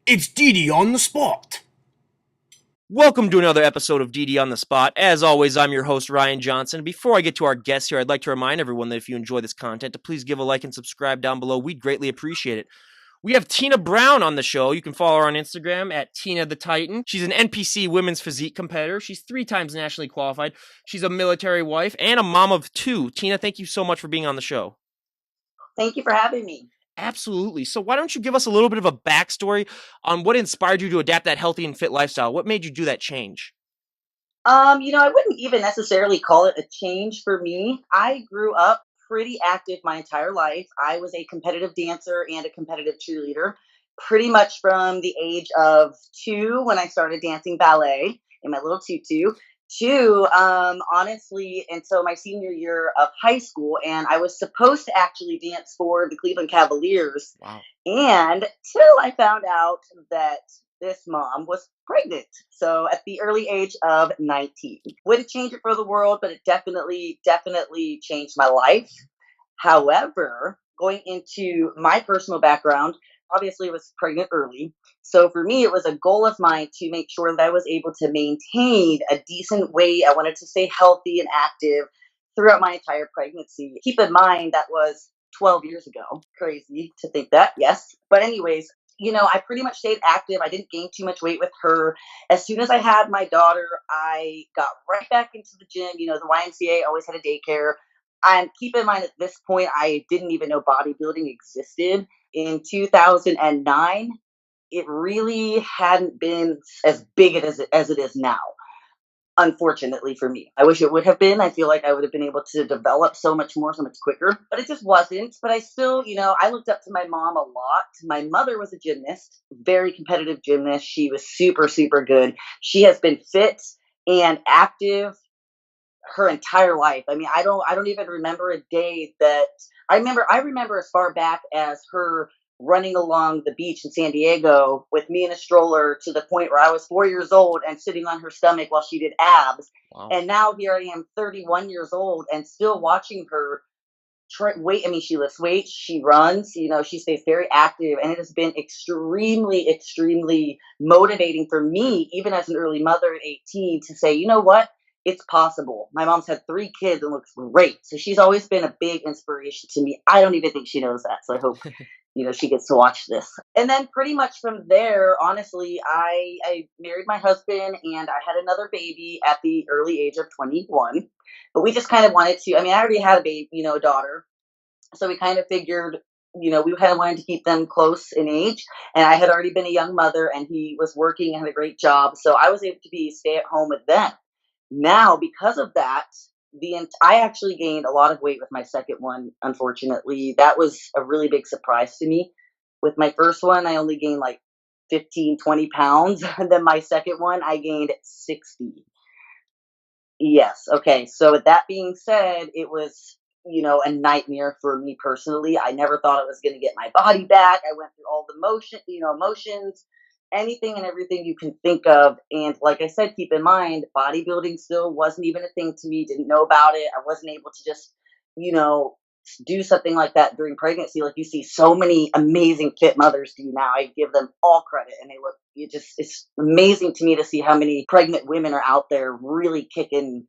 It's Dee Dee on the spot. Welcome to another episode of DD on the Spot. As always, I'm your host, Ryan Johnson. Before I get to our guests here, I'd like to remind everyone that if you enjoy this content, to please give a like and subscribe down below. We'd greatly appreciate it. We have Tina Brown on the show. You can follow her on Instagram at Tina the Titan. She's an NPC women's physique competitor. She's 3 times nationally qualified. She's a military wife and a mom of 2. Tina, thank you so much for being on the show. Thank you for having me. Absolutely. So why don't you give us a little bit of a backstory on what inspired you to adapt that healthy and fit lifestyle? What made you do that change? I wouldn't even necessarily call it a change for me. I grew up pretty active my entire life. I was a competitive dancer and a competitive cheerleader, pretty much from the age of 2 when I started dancing ballet in my little tutu. To honestly, until my senior year of high school, and I was supposed to actually dance for the Cleveland Cavaliers. Wow. And till I found out that this mom was pregnant. So at the early age of 19. Wouldn't change it for the world, but it definitely changed my life. However, going into my personal background, obviously I was pregnant early. So for me, it was a goal of mine to make sure that I was able to maintain a decent weight. I wanted to stay healthy and active throughout my entire pregnancy. Keep in mind that was 12 years ago. Crazy to think that, yes. But anyways, I pretty much stayed active. I didn't gain too much weight with her. As soon as I had my daughter, I got right back into the gym. The YMCA always had a daycare. And keep in mind, at this point, I didn't even know bodybuilding existed. In 2009, it really hadn't been as big as it is now, unfortunately for me. I wish it would have been. I feel like I would have been able to develop so much more, so much quicker, but it just wasn't. But I still, I looked up to my mom a lot. My mother was a gymnast, very competitive gymnast. She was super, super good. She has been fit and active her entire life. I mean, I don't even remember a day that I remember as far back as her running along the beach in San Diego with me in a stroller to the point where I was 4 years old and sitting on her stomach while she did abs. Wow. And now here I am, 31 years old, and still watching her weight. I mean, she lifts weights, she runs, she stays very active, and it has been extremely motivating for me, even as an early mother at 18, to say, you know what? It's possible. My mom's had 3 kids and looks great. So she's always been a big inspiration to me. I don't even think she knows that. So I hope, she gets to watch this. And then pretty much from there, honestly, I married my husband and I had another baby at the early age of 21. But we just kind of wanted to, I mean, I already had a baby, a daughter. So we kind of figured, we kind of wanted to keep them close in age. And I had already been a young mother and he was working and had a great job. So I was able to be stay at home with them. Now, because of that, I actually gained a lot of weight with my second one, unfortunately. That was a really big surprise to me. With my first one, I only gained like 15, 20 pounds. And then my second one, I gained 60. Yes. Okay. So with that being said, it was, a nightmare for me personally. I never thought I was going to get my body back. I went through all the emotions, anything and everything you can think of. And like I said, keep in mind, bodybuilding still wasn't even a thing to me. Didn't know about it. I wasn't able to just, you know, do something like that during pregnancy. Like you see so many amazing fit mothers do now. I give them all credit and they look, it's amazing to me to see how many pregnant women are out there really kicking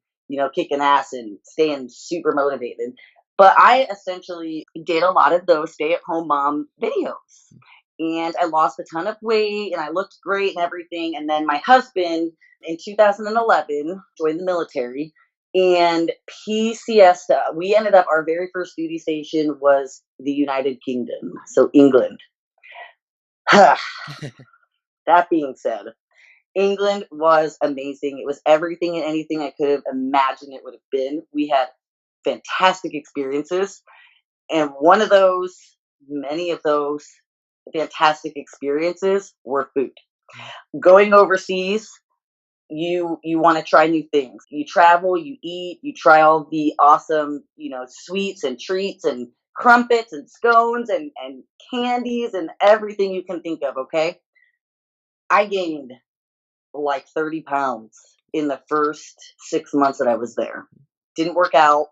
ass and staying super motivated. But I essentially did a lot of those stay at home mom videos. And I lost a ton of weight and I looked great and everything. And then my husband in 2011 joined the military. And PCS, we ended up, our very first duty station was the United Kingdom, so England. That being said, England was amazing. It was everything and anything I could have imagined it would have been. We had fantastic experiences. And many of those fantastic experiences were food. Going overseas, you want to try new things. You travel, you eat, you try all the awesome, sweets and treats and crumpets and scones and candies and everything you can think of, okay? I gained like 30 pounds in the first 6 months that I was there. Didn't work out.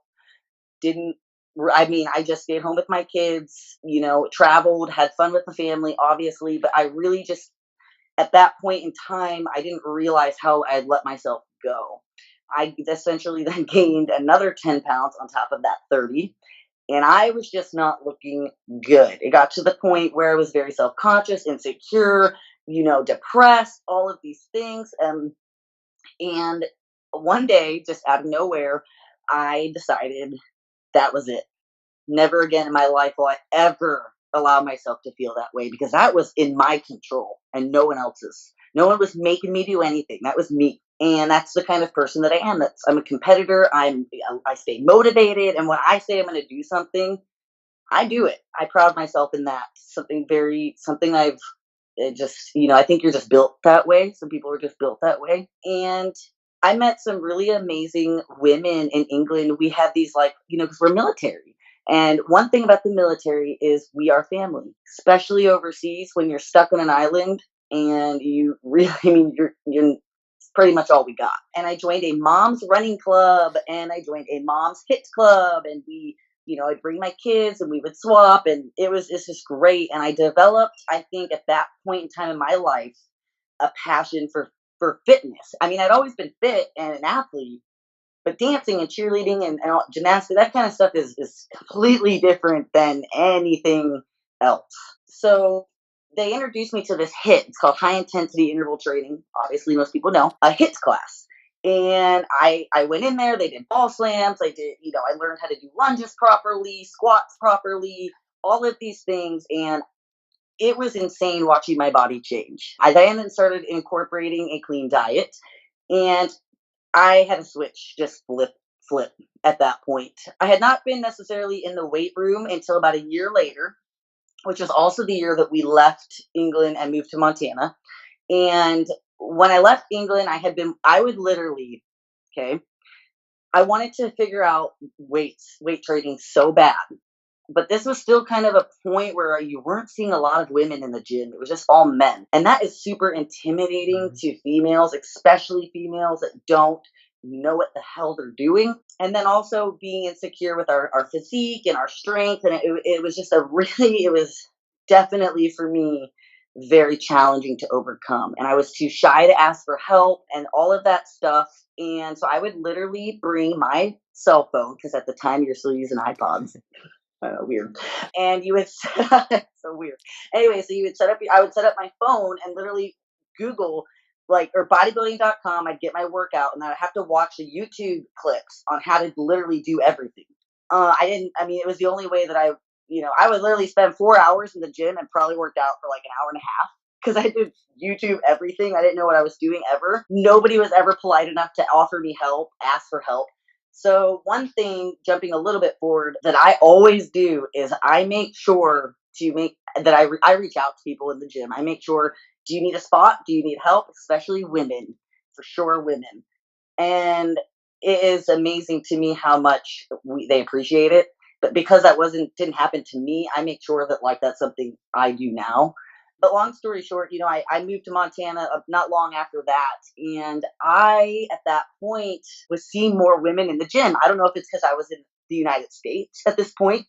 I just stayed home with my kids, traveled, had fun with the family, obviously, but I really just at that point in time, I didn't realize how I'd let myself go. I essentially then gained another 10 pounds on top of that 30. And I was just not looking good. It got to the point where I was very self conscious, insecure, depressed, all of these things. And one day, just out of nowhere, I decided that was it. Never again in my life will I ever allow myself to feel that way, because that was in my control and no one else's. No one was making me do anything. That was me. And that's the kind of person that I am. I'm a competitor. I stay motivated, and when I say I'm going to do something, I do it. I pride myself in that. Something I've just, I think you're just built that way. Some people are just built that way. And I met some really amazing women in England. We had these, like, because we're military. And one thing about the military is we are family, especially overseas when you're stuck on an island and you really, you're pretty much all we got. And I joined a mom's running club and I joined a mom's hit club, and I'd bring my kids and we would swap, and it's just great. And I developed, I think, at that point in time in my life, a passion for fitness. I mean, I'd always been fit and an athlete, but dancing and cheerleading and gymnastics, that kind of stuff is completely different than anything else. So they introduced me to this HIIT. It's called high intensity interval training. Obviously, most people know a HIIT class. And I went in there. They did ball slams. I learned how to do lunges properly, squats properly, all of these things. And it was insane watching my body change. I then started incorporating a clean diet, and I had to switch, just flip at that point. I had not been necessarily in the weight room until about a year later, which was also the year that we left England and moved to Montana. And when I left England, I would literally, okay, I wanted to figure out weight training so bad. But this was still kind of a point where you weren't seeing a lot of women in the gym. It was just all men. And that is super intimidating to females, especially females that don't know what the hell they're doing. And then also being insecure with our physique and our strength. And it was just it was definitely for me very challenging to overcome. And I was too shy to ask for help and all of that stuff. And so I would literally bring my cell phone, because at the time you're still using iPods. Weird. And you would so weird. Anyway, so I would set up my phone and literally Google, or bodybuilding.com. I'd get my workout and I'd have to watch the YouTube clips on how to literally do everything. It was the only way that I would literally spend 4 hours in the gym and probably worked out for like an hour and a half, because I did YouTube everything. I didn't know what I was doing ever. Nobody was ever polite enough to offer me help, ask for help. So one thing, jumping a little bit forward, that I always do is I make sure I reach out to people in the gym. I make sure, do you need a spot? Do you need help? Especially women, for sure, women. And it is amazing to me how much they appreciate it. But because didn't happen to me, I make sure that that's something I do now. But long story short, I moved to Montana not long after that. And I, at that point, was seeing more women in the gym. I don't know if it's because I was in the United States at this point.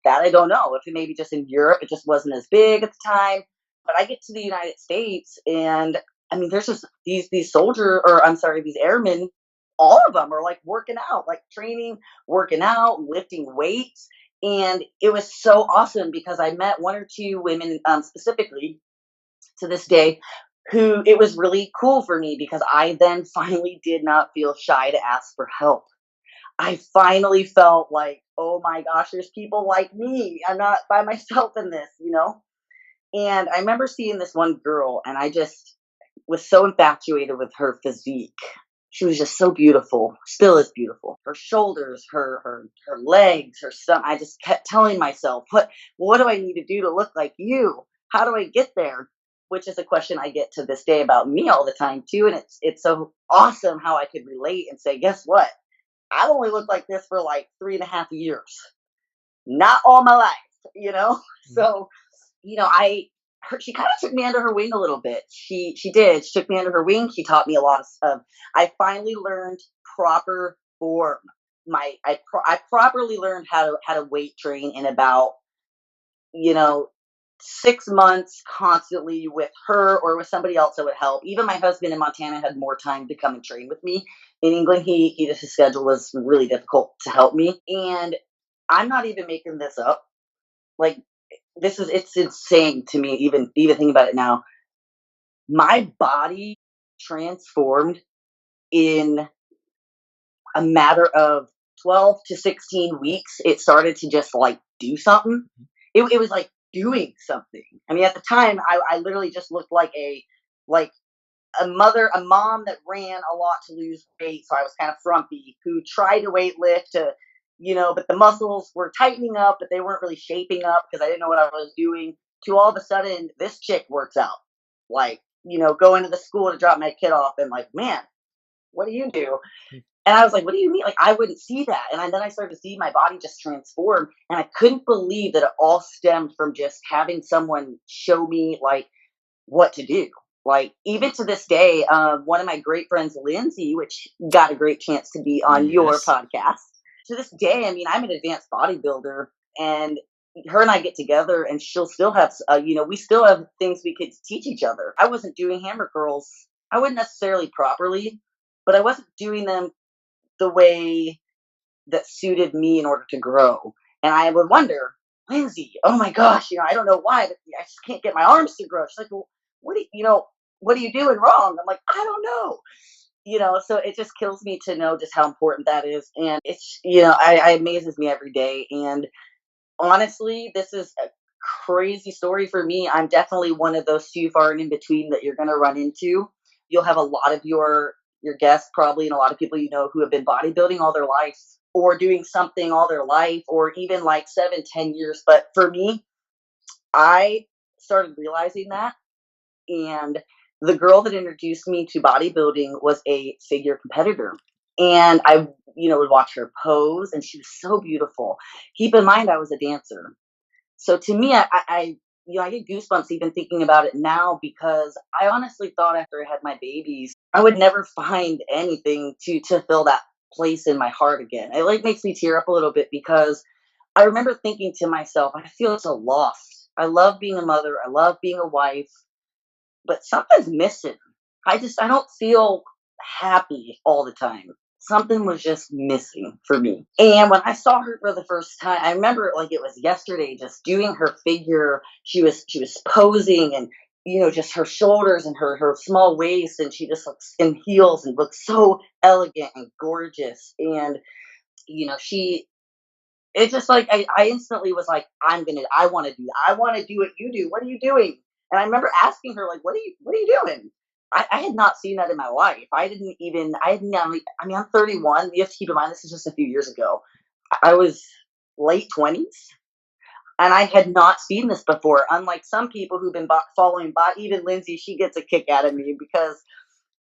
That I don't know. If it maybe just in Europe, it just wasn't as big at the time. But I get to the United States, and I mean, there's just these these airmen. All of them are working out, training, working out, lifting weights. And it was so awesome because I met one or two women, specifically to this day, who it was really cool for me, because I then finally did not feel shy to ask for help. I finally felt like, oh my gosh, there's people like me. I'm not by myself in this. And I remember seeing this one girl, and I just was so infatuated with her physique. She was just so beautiful, still is beautiful. Her shoulders, her legs, her stomach. I just kept telling myself, what do I need to do to look like you? How do I get there? Which is a question I get to this day about me all the time too. And it's so awesome how I could relate and say, guess what? I've only looked like this for 3.5 years, not all my life. So, she kind of took me under her wing a little bit. She did. She took me under her wing. She taught me a lot of stuff. I finally learned proper form. I properly learned how to weight train in about, 6 months constantly with her or with somebody else that would help. Even my husband in Montana had more time to come and train with me. In England, he just his schedule was really difficult to help me. And I'm not even making this up. Like it's insane to me even thinking about it now. My body transformed in a matter of 12 to 16 weeks. It started to just like do something. It was like doing something. I mean, at the time, I literally just looked like a mom that ran a lot to lose weight. So I was kind of frumpy, who tried to weight lift but the muscles were tightening up, but they weren't really shaping up because I didn't know what I was doing. To all of a sudden, this chick works out. Like, going to the school to drop my kid off and like, man, what do you do? And I was like, what do you mean? Like, I wouldn't see that. And then I started to see my body just transform. And I couldn't believe that it all stemmed from just having someone show me, like, what to do. Like, even to this day, one of my great friends, Lindsay, which got a great chance to be on your Yes. podcast, to this day, I mean, I'm an advanced bodybuilder, and her and I get together, and she'll still have, we still have things we could teach each other. I wasn't doing hammer curls. I wouldn't necessarily properly, but I wasn't doing them the way that suited me in order to grow. And I would wonder, Lindsay, oh my gosh, I don't know why, but I just can't get my arms to grow. She's like, well, what are you doing wrong? I'm like, I don't know. So it just kills me to know just how important that is. And it's, I amazes me every day. And honestly, this is a crazy story for me. I'm definitely one of those few far and in between that you're going to run into. You'll have a lot of your guests probably, and a lot of people who have been bodybuilding all their life or doing something all their life or even like 7-10 years. But for me, I started realizing that, and the girl that introduced me to bodybuilding was a figure competitor. And I, would watch her pose, and she was so beautiful. Keep in mind, I was a dancer. So to me, I get goosebumps even thinking about it now, because I honestly thought after I had my babies, I would never find anything to fill that place in my heart again. It like makes me tear up a little bit, because I remember thinking to myself, I feel so lost. I love being a mother. I love being a wife, but something's missing. I don't feel happy all the time. Something was just missing for me. And when I saw her for the first time, I remember it like it was yesterday, just doing her figure. She was posing, and just her shoulders and her small waist, and she just looks in heels and looks so elegant and gorgeous. And she it's just like I instantly was like, I want to do that. I want to do what you do. What are you doing? And I remember asking her, like, what are you doing? I had not seen that in my life. I didn't, I mean, I'm 31. You have to keep in mind, this is just a few years ago. I was late 20s, and I had not seen this before. Unlike some people who've been following even Lindsay, she gets a kick out of me because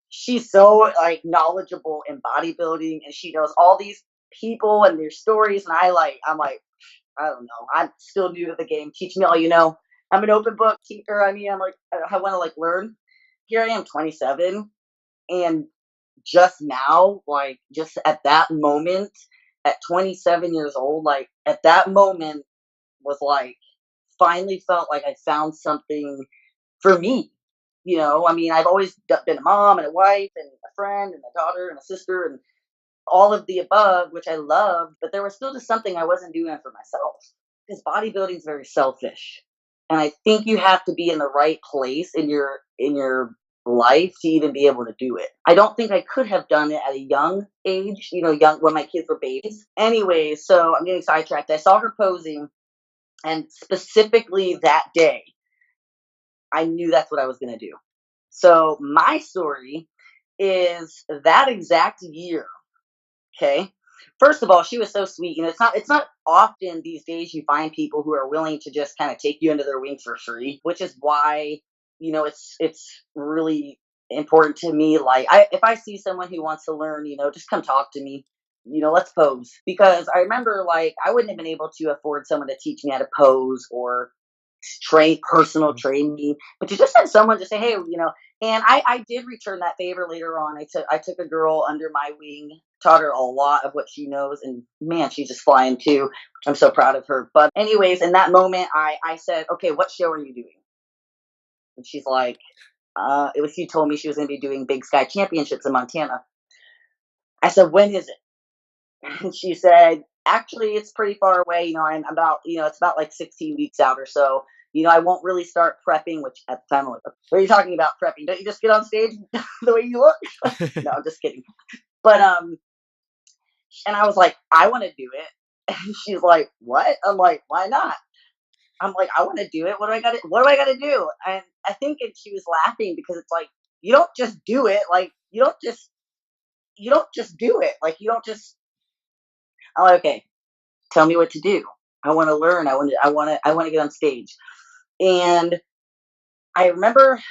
she's so like knowledgeable in bodybuilding, and she knows all these people and their stories. And I'm like, I don't know. I'm still new to the game. Teach me all you know. I'm an open book teacher. I mean, I'm like, I want to like learn. Here I am, 27, and just now, like, just at that moment, at 27 years old, like, at that moment was like, finally felt like I found something for me. I mean, I've always been a mom and a wife and a friend and a daughter and a sister and all of the above, which I loved, but there was still just something I wasn't doing for myself. Because bodybuilding is very selfish. And I think you have to be in the right place in your life to even be able to do it. I don't think I could have done it at a young age, young when my kids were babies. Anyway, so I'm getting sidetracked. I saw her posing, and specifically that day, I knew that's what I was going to do. So my story is that exact year. Okay. First of all, she was so sweet. It's not often these days you find people who are willing to just kind of take you under their wing for free, which is why, it's really important to me. Like, if I see someone who wants to learn, just come talk to me. Let's pose. Because I remember, like, I wouldn't have been able to afford someone to teach me how to pose or personal train me, but to just have someone to say, hey, and I did return that favor later on. I took a girl under my wing, taught her a lot of what she knows, and man, she's just flying too. I'm so proud of her. But anyways, in that moment, I said, okay, what show are you doing? And she's like, she told me she was going to be doing Big Sky Championships in Montana. I said, when is it? And she said, actually, it's pretty far away. I'm about, it's about like 16 weeks out or so. I won't really start prepping, which at the time, I'm like, what are you talking about prepping? Don't you just get on stage the way you look? No, I'm just kidding. But, and I was like, I want to do it. And she's like, what? I'm like, why not? I'm like, I want to do it. What do I got to do? And I think she was laughing because it's like, you don't just do it. Like, you don't just do it. Like, you don't just, I'm like, okay, tell me what to do. I want to learn. I want to get on stage. And I remember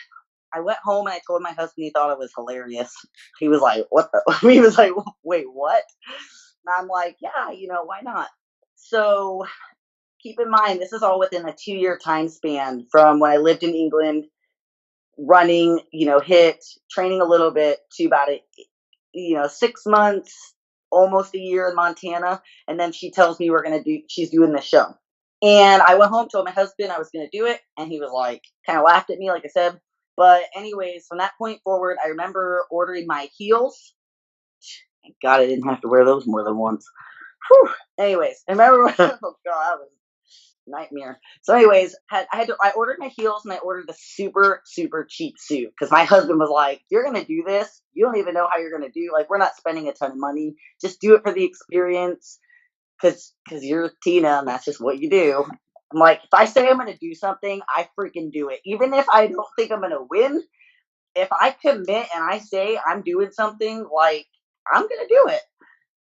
I went home and I told my husband. He thought it was hilarious. He was like, what the, he was like, wait, what? And I'm like, yeah, why not? So keep in mind, this is all within a 2-year time span from when I lived in England, running, hit, training a little bit, to about 6 months, almost a year in Montana. And then she tells me she's doing this show. And I went home, told my husband I was going to do it. And he was like, kind of laughed at me, like I said. But anyways, from that point forward, I remember ordering my heels. Thank God I didn't have to wear those more than once. Whew. Anyways, I remember, oh God, that was a nightmare. So anyways, I ordered my heels and I ordered the super, super cheap suit because my husband was like, you're going to do this. You don't even know how you're going to do. Like, we're not spending a ton of money. Just do it for the experience. Cause you're Tina and that's just what you do. I'm like, if I say I'm going to do something, I freaking do it. Even if I don't think I'm going to win, if I commit and I say I'm doing something, like, I'm going to do it.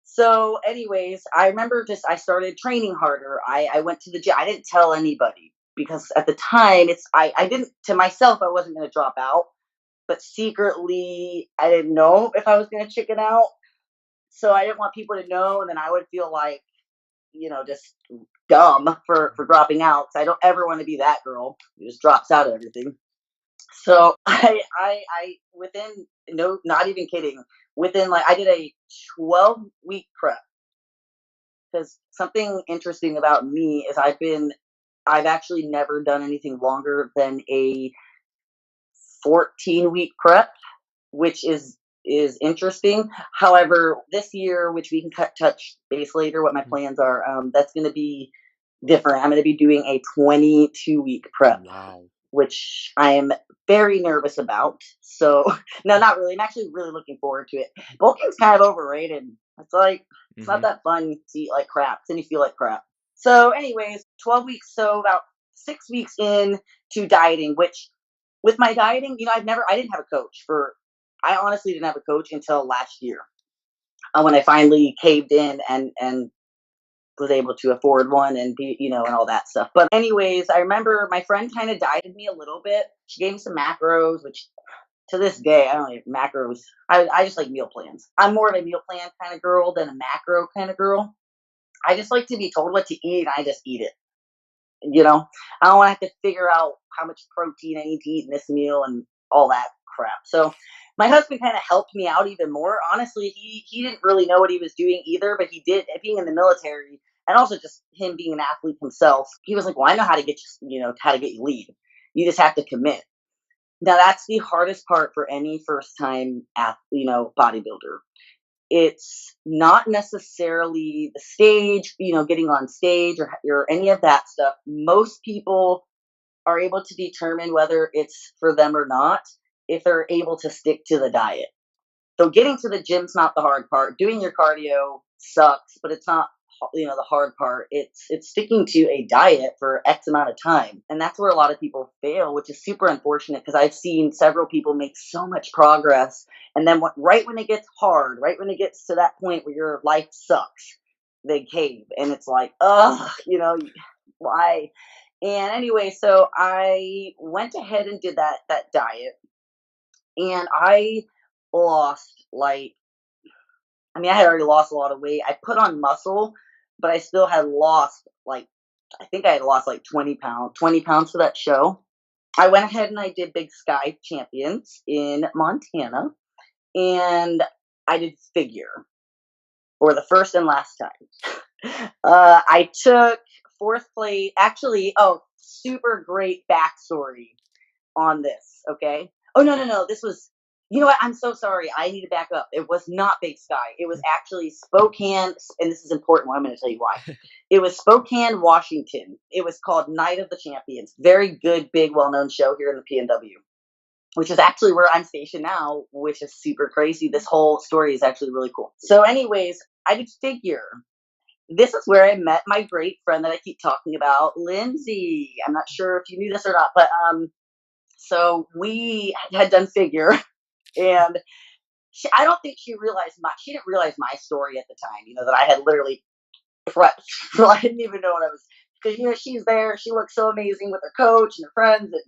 So anyways, I remember I started training harder. I went to the gym. I didn't tell anybody because at the time I didn't, to myself, I wasn't going to drop out, but secretly I didn't know if I was going to chicken out. So I didn't want people to know. And then I would feel like, just dumb for dropping out. Cause I don't ever want to be that girl who just drops out of everything. So I within, no, not even kidding, within, like, I did a 12-week prep. Because something interesting about me is I've actually never done anything longer than a 14-week prep, which is interesting. However, this year, which we can touch base later, what my plans are, that's going to be different. I'm going to be doing a 22-week prep. Wow. Which I am very nervous about. So, no, not really. I'm actually really looking forward to it. Bulking's kind of overrated. It's like, it's not that fun to eat like crap. Then you feel like crap. So anyways, 12 weeks. So about 6 weeks in to dieting, which with my dieting, I didn't have a coach I honestly didn't have a coach until last year, when I finally caved in and was able to afford one and be, and all that stuff. But anyways, I remember my friend kind of dieted me a little bit. She gave me some macros, which to this day, I don't eat macros. I just like meal plans. I'm more of a meal plan kind of girl than a macro kind of girl. I just like to be told what to eat and I just eat it. I don't want to have to figure out how much protein I need to eat in this meal and all that crap. So my husband kind of helped me out even more. Honestly, he didn't really know what he was doing either, but he did, being in the military and also just him being an athlete himself. He was like, well, I know how to get you, how to get you lead. You just have to commit. Now that's the hardest part for any first time bodybuilder. It's not necessarily the stage, getting on stage or any of that stuff. Most people are able to determine whether it's for them or not if they're able to stick to the diet. So getting to the gym's not the hard part. Doing your cardio sucks, but it's not, the hard part. It's sticking to a diet for X amount of time. And that's where a lot of people fail, which is super unfortunate because I've seen several people make so much progress. And then right when it gets hard, right when it gets to that point where your life sucks, they cave. And it's like, ugh, why? And anyway, so I went ahead and did that diet. And I lost I had already lost a lot of weight. I put on muscle, but I still had lost like I think I had lost like 20 pounds for that show. I went ahead and I did Big Sky Champions in Montana, and I did figure for the first and last time. I took fourth place. Actually, oh, super great backstory on this. Okay. Oh no, no, no. This was. You know what? I'm so sorry. I need to back up. It was not Big Sky. It was actually Spokane, and this is important. I'm going to tell you why. It was Spokane, Washington. It was called Night of the Champions. Very good, big, well-known show here in the PNW, which is actually where I'm stationed now, which is super crazy. This whole story is actually really cool. So, anyways, I did figure. This is where I met my great friend that I keep talking about, Lindsay. I'm not sure if you knew this or not, but so we had done figure, and I don't think she didn't realize my story at the time. You know that I had literally prepped. So I didn't even know what I was, because she's there. She looks so amazing with her coach and her friends, and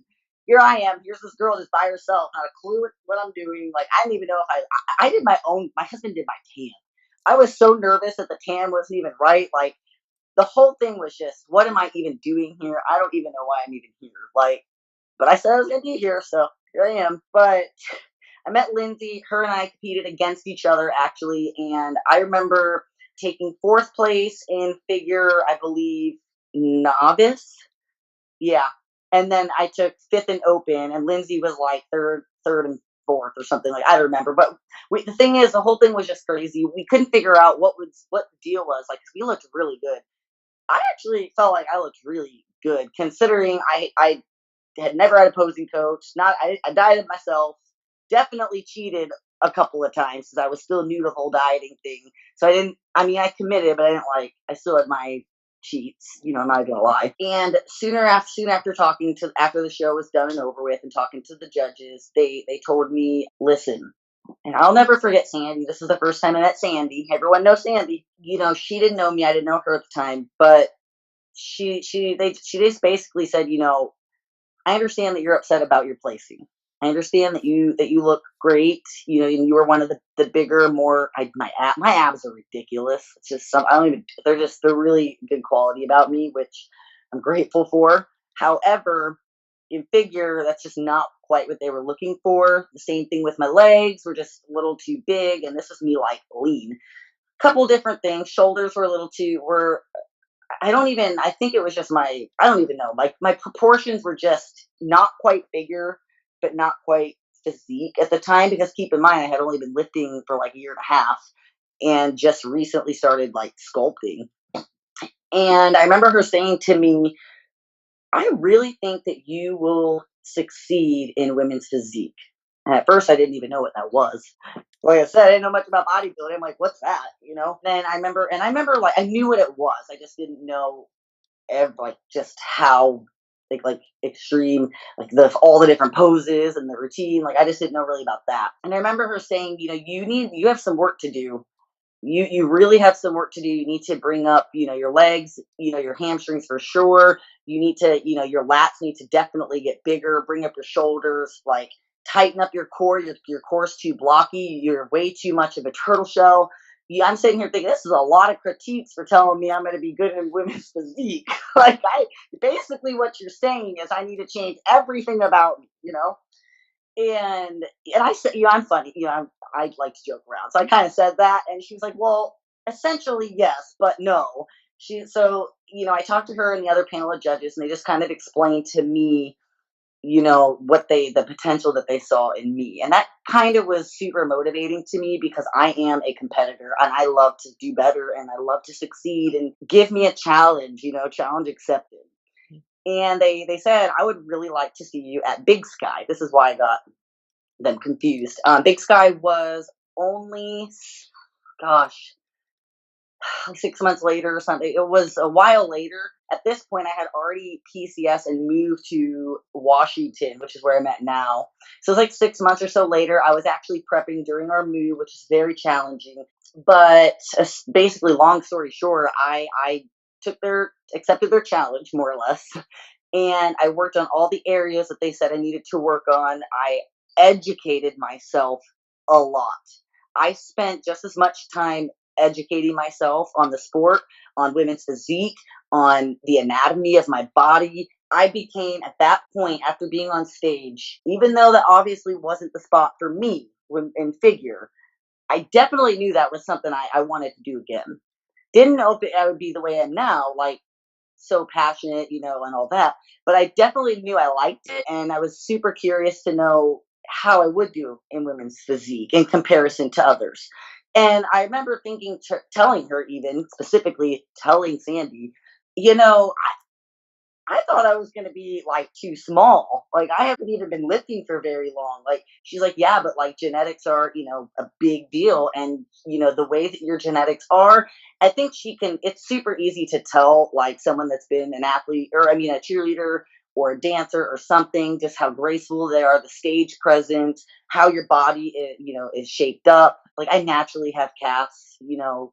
here I am. Here's this girl just by herself, not a clue what I'm doing. Like I didn't even know if I did my own. My husband did my tan. I was so nervous that the tan wasn't even right. Like the whole thing was just, what am I even doing here? I don't even know why I'm even here. Like, but I said I was gonna be here, so here I am. But I met Lindsay. Her and I competed against each other actually, and I remember taking fourth place in figure, I believe, novice. Yeah, and then I took fifth in open, and Lindsay was like third and fourth or something like I don't remember. But the thing is, the whole thing was just crazy. We couldn't figure out what the deal was. Like, 'cause we looked really good. I actually felt like I looked really good considering I had never had a posing coach. Not I dieted myself. Definitely cheated a couple of times because I was still new to the whole dieting thing. So I didn't. I mean, I committed, but I didn't like. I still had my cheats. You know, I'm not gonna lie. And soon after talking to after the show was done and over with, and talking to the judges, they told me, listen. And I'll never forget Sandy. This is the first time I met Sandy. Everyone knows Sandy. You know, she didn't know me. I didn't know her at the time, but she just basically said, you know, I understand that you're upset about your placing. I understand that you look great. You know, and you were one of the bigger, more. My abs are ridiculous. It's just some. I don't even. They're really good quality about me, which I'm grateful for. However, in figure, that's just not quite what they were looking for. The same thing with my legs were just a little too big, and this was me like lean. Couple different things. Shoulders were a little too were I think it was just I don't even know. My proportions were just not quite bigger, but not quite physique at the time, because keep in mind, I had only been lifting for like a year and a half and just recently started like sculpting. And I remember her saying to me, I really think that you will succeed in women's physique. And at first, I didn't even know what that was. Like I said, I didn't know much about bodybuilding. I'm like, what's that? You know? Then I remember like I knew what it was. I just didn't know like just how like extreme, like the all the different poses and the routine. Like I just didn't know really about that. And I remember her saying, you know, you have some work to do. You really have some work to do. You need to bring up, you know, your legs, you know, your hamstrings for sure. You need to, you know, your lats need to definitely get bigger. Bring up your shoulders, like tighten up your core. Your core's too blocky. You're way too much of a turtle shell. Yeah, I'm sitting here thinking this is a lot of critiques for telling me I'm going to be good in women's physique. Like basically what you're saying is I need to change everything about me, you know. And I said, you know, I'm funny, you know, I like to joke around, so I kind of said that, and she was like, "Well, essentially, yes, but no." You know, I talked to her and the other panel of judges, and they just kind of explained to me, you know, the potential that they saw in me, and that kind of was super motivating to me because I am a competitor and I love to do better and I love to succeed, and give me a challenge, you know, challenge accepted. And they said, I would really like to see you at Big Sky. This is why I got them confused. Big Sky was only, gosh, 6 months later or something. It was a while later. At this point, I had already PCS and moved to Washington, which is where I'm at now. So it was like 6 months or so later. I was actually prepping during our move, which is very challenging. But basically, long story short, I accepted their challenge more or less, and I worked on all the areas that they said I needed to work on. I educated myself a lot. I spent just as much time educating myself on the sport, on women's physique, on the anatomy of my body. I became, at that point, after being on stage, even though that obviously wasn't the spot for me in figure, I definitely knew that was something I wanted to do again. Didn't know if I would be the way I am now, like so passionate, and all that. But I definitely knew I liked it, and I was super curious to know how I would do in women's physique in comparison to others. And I remember thinking, telling her, even specifically telling Sandy, you know, I thought I was going to be like too small. Like, I haven't even been lifting for very long. Like, she's like, yeah, but like genetics are, a big deal. And, the way that your genetics are, I think it's super easy to tell like someone that's been an athlete, or I mean, a cheerleader or a dancer or something, just how graceful they are, the stage presence, how your body is shaped up. Like, I naturally have calves,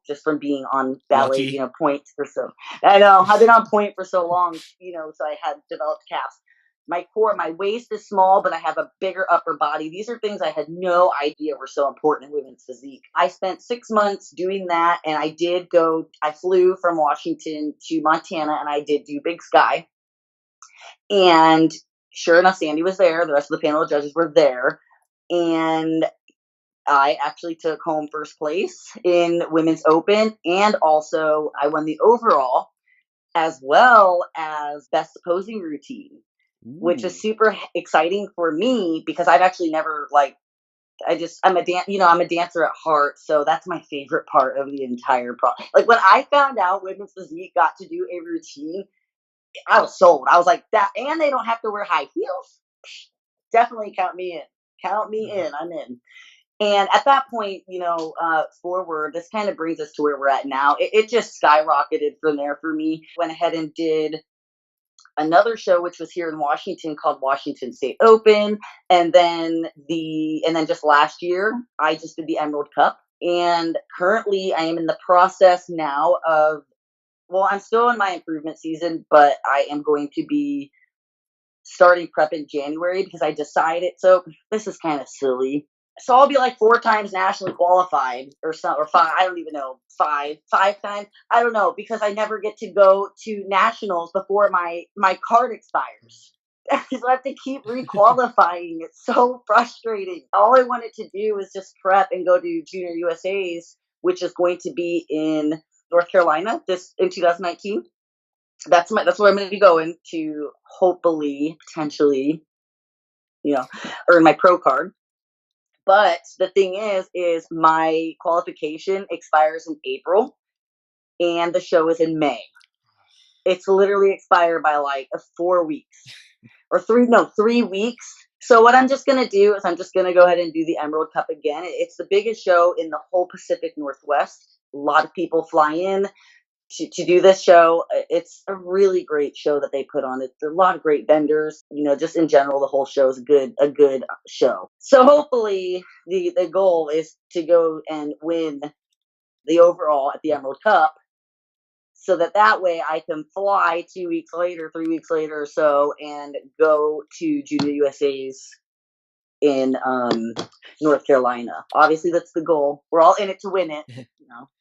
just from being on ballet, Lucky. points for so. I know I've been on point for so long, so I had developed calves. My core, my waist is small, but I have a bigger upper body. These are things I had no idea were so important in women's physique. I spent 6 months doing that, and I flew from Washington to Montana, and I did do Big Sky. And sure enough, Sandy was there. The rest of the panel of judges were there. And I actually took home first place in women's open. And also I won the overall, as well as best posing routine, which is super exciting for me because I've actually never I'm a dancer at heart. So that's my favorite part of the entire Like, when I found out women's physique got to do a routine, I was sold. I was like, that, and they don't have to wear high heels. Definitely count me in. Count me in. I'm in. And at that point, forward, this kind of brings us to where we're at now. It just skyrocketed from there for me. Went ahead and did another show, which was here in Washington, called Washington State Open. And then just last year, I just did the Emerald Cup. And currently I am in the process now of, well, I'm still in my improvement season, but I am going to be starting prep in January because I decided. So this is kind of silly. So I'll be like 4 times nationally qualified or five. I don't even know. Five times. I don't know, because I never get to go to nationals before my card expires. So I have to keep requalifying. It's so frustrating. All I wanted to do was just prep and go to Junior USA's, which is going to be in North Carolina in 2019. That's where I'm going to be going to, hopefully, potentially, earn my pro card. But the thing is my qualification expires in April, and the show is in May. It's literally expired by like 4 weeks or 3 weeks. So what I'm just going to do is I'm just going to go ahead and do the Emerald Cup again. It's the biggest show in the whole Pacific Northwest. A lot of people fly in to do this show. It's a really great show that they put on. It's a lot of great vendors. Just in general, the whole show is a good show. So hopefully the goal is to go and win the overall at the Emerald Cup, so that way I can fly 2 weeks later, 3 weeks later or so, and go to Junior USA's in North Carolina. Obviously, that's the goal. We're all in it to win it.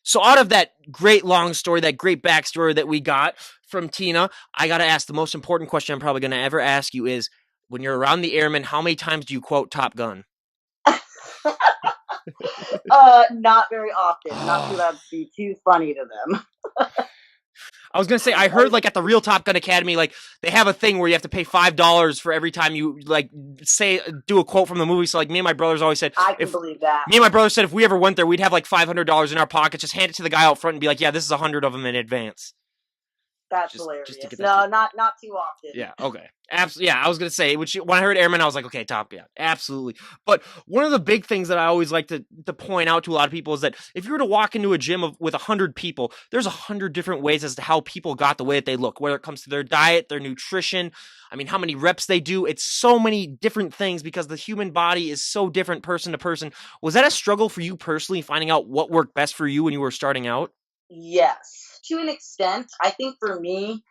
So out of that great long story, that great backstory that we got from Tina, I got to ask the most important question I'm probably going to ever ask you is, when you're around the airmen, how many times do you quote Top Gun? Not very often. Not too loud to be too funny to them. I was going to say, I heard like at the Real Top Gun Academy, like they have a thing where you have to pay $5 for every time you like do a quote from the movie. So like me and my brothers always said, I can believe that. Me and my brother said if we ever went there, we'd have like $500 in our pockets, just hand it to the guy out front and be like, yeah, this is 100 of them in advance. That's hilarious. No, not too often. Yeah, okay. Absolutely. Yeah, I was going to say, when I heard Airman, I was like, okay, Top Gun. Absolutely. But one of the big things that I always like to point out to a lot of people is that if you were to walk into a gym with 100 people, there's 100 different ways as to how people got the way that they look, whether it comes to their diet, their nutrition, I mean, how many reps they do. It's so many different things because the human body is so different person to person. Was that a struggle for you personally, finding out what worked best for you when you were starting out? Yes, to an extent. I think for me,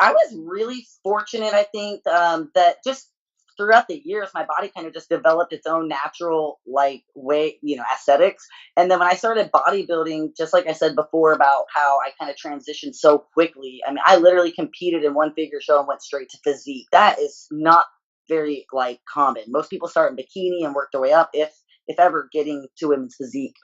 I was really fortunate, I think, that just throughout the years, my body kind of just developed its own natural like way, aesthetics. And then when I started bodybuilding, just like I said before about how I kind of transitioned so quickly, I mean, I literally competed in one figure show and went straight to physique. That is not very like common. Most people start in bikini and work their way up, if ever getting to women's physique.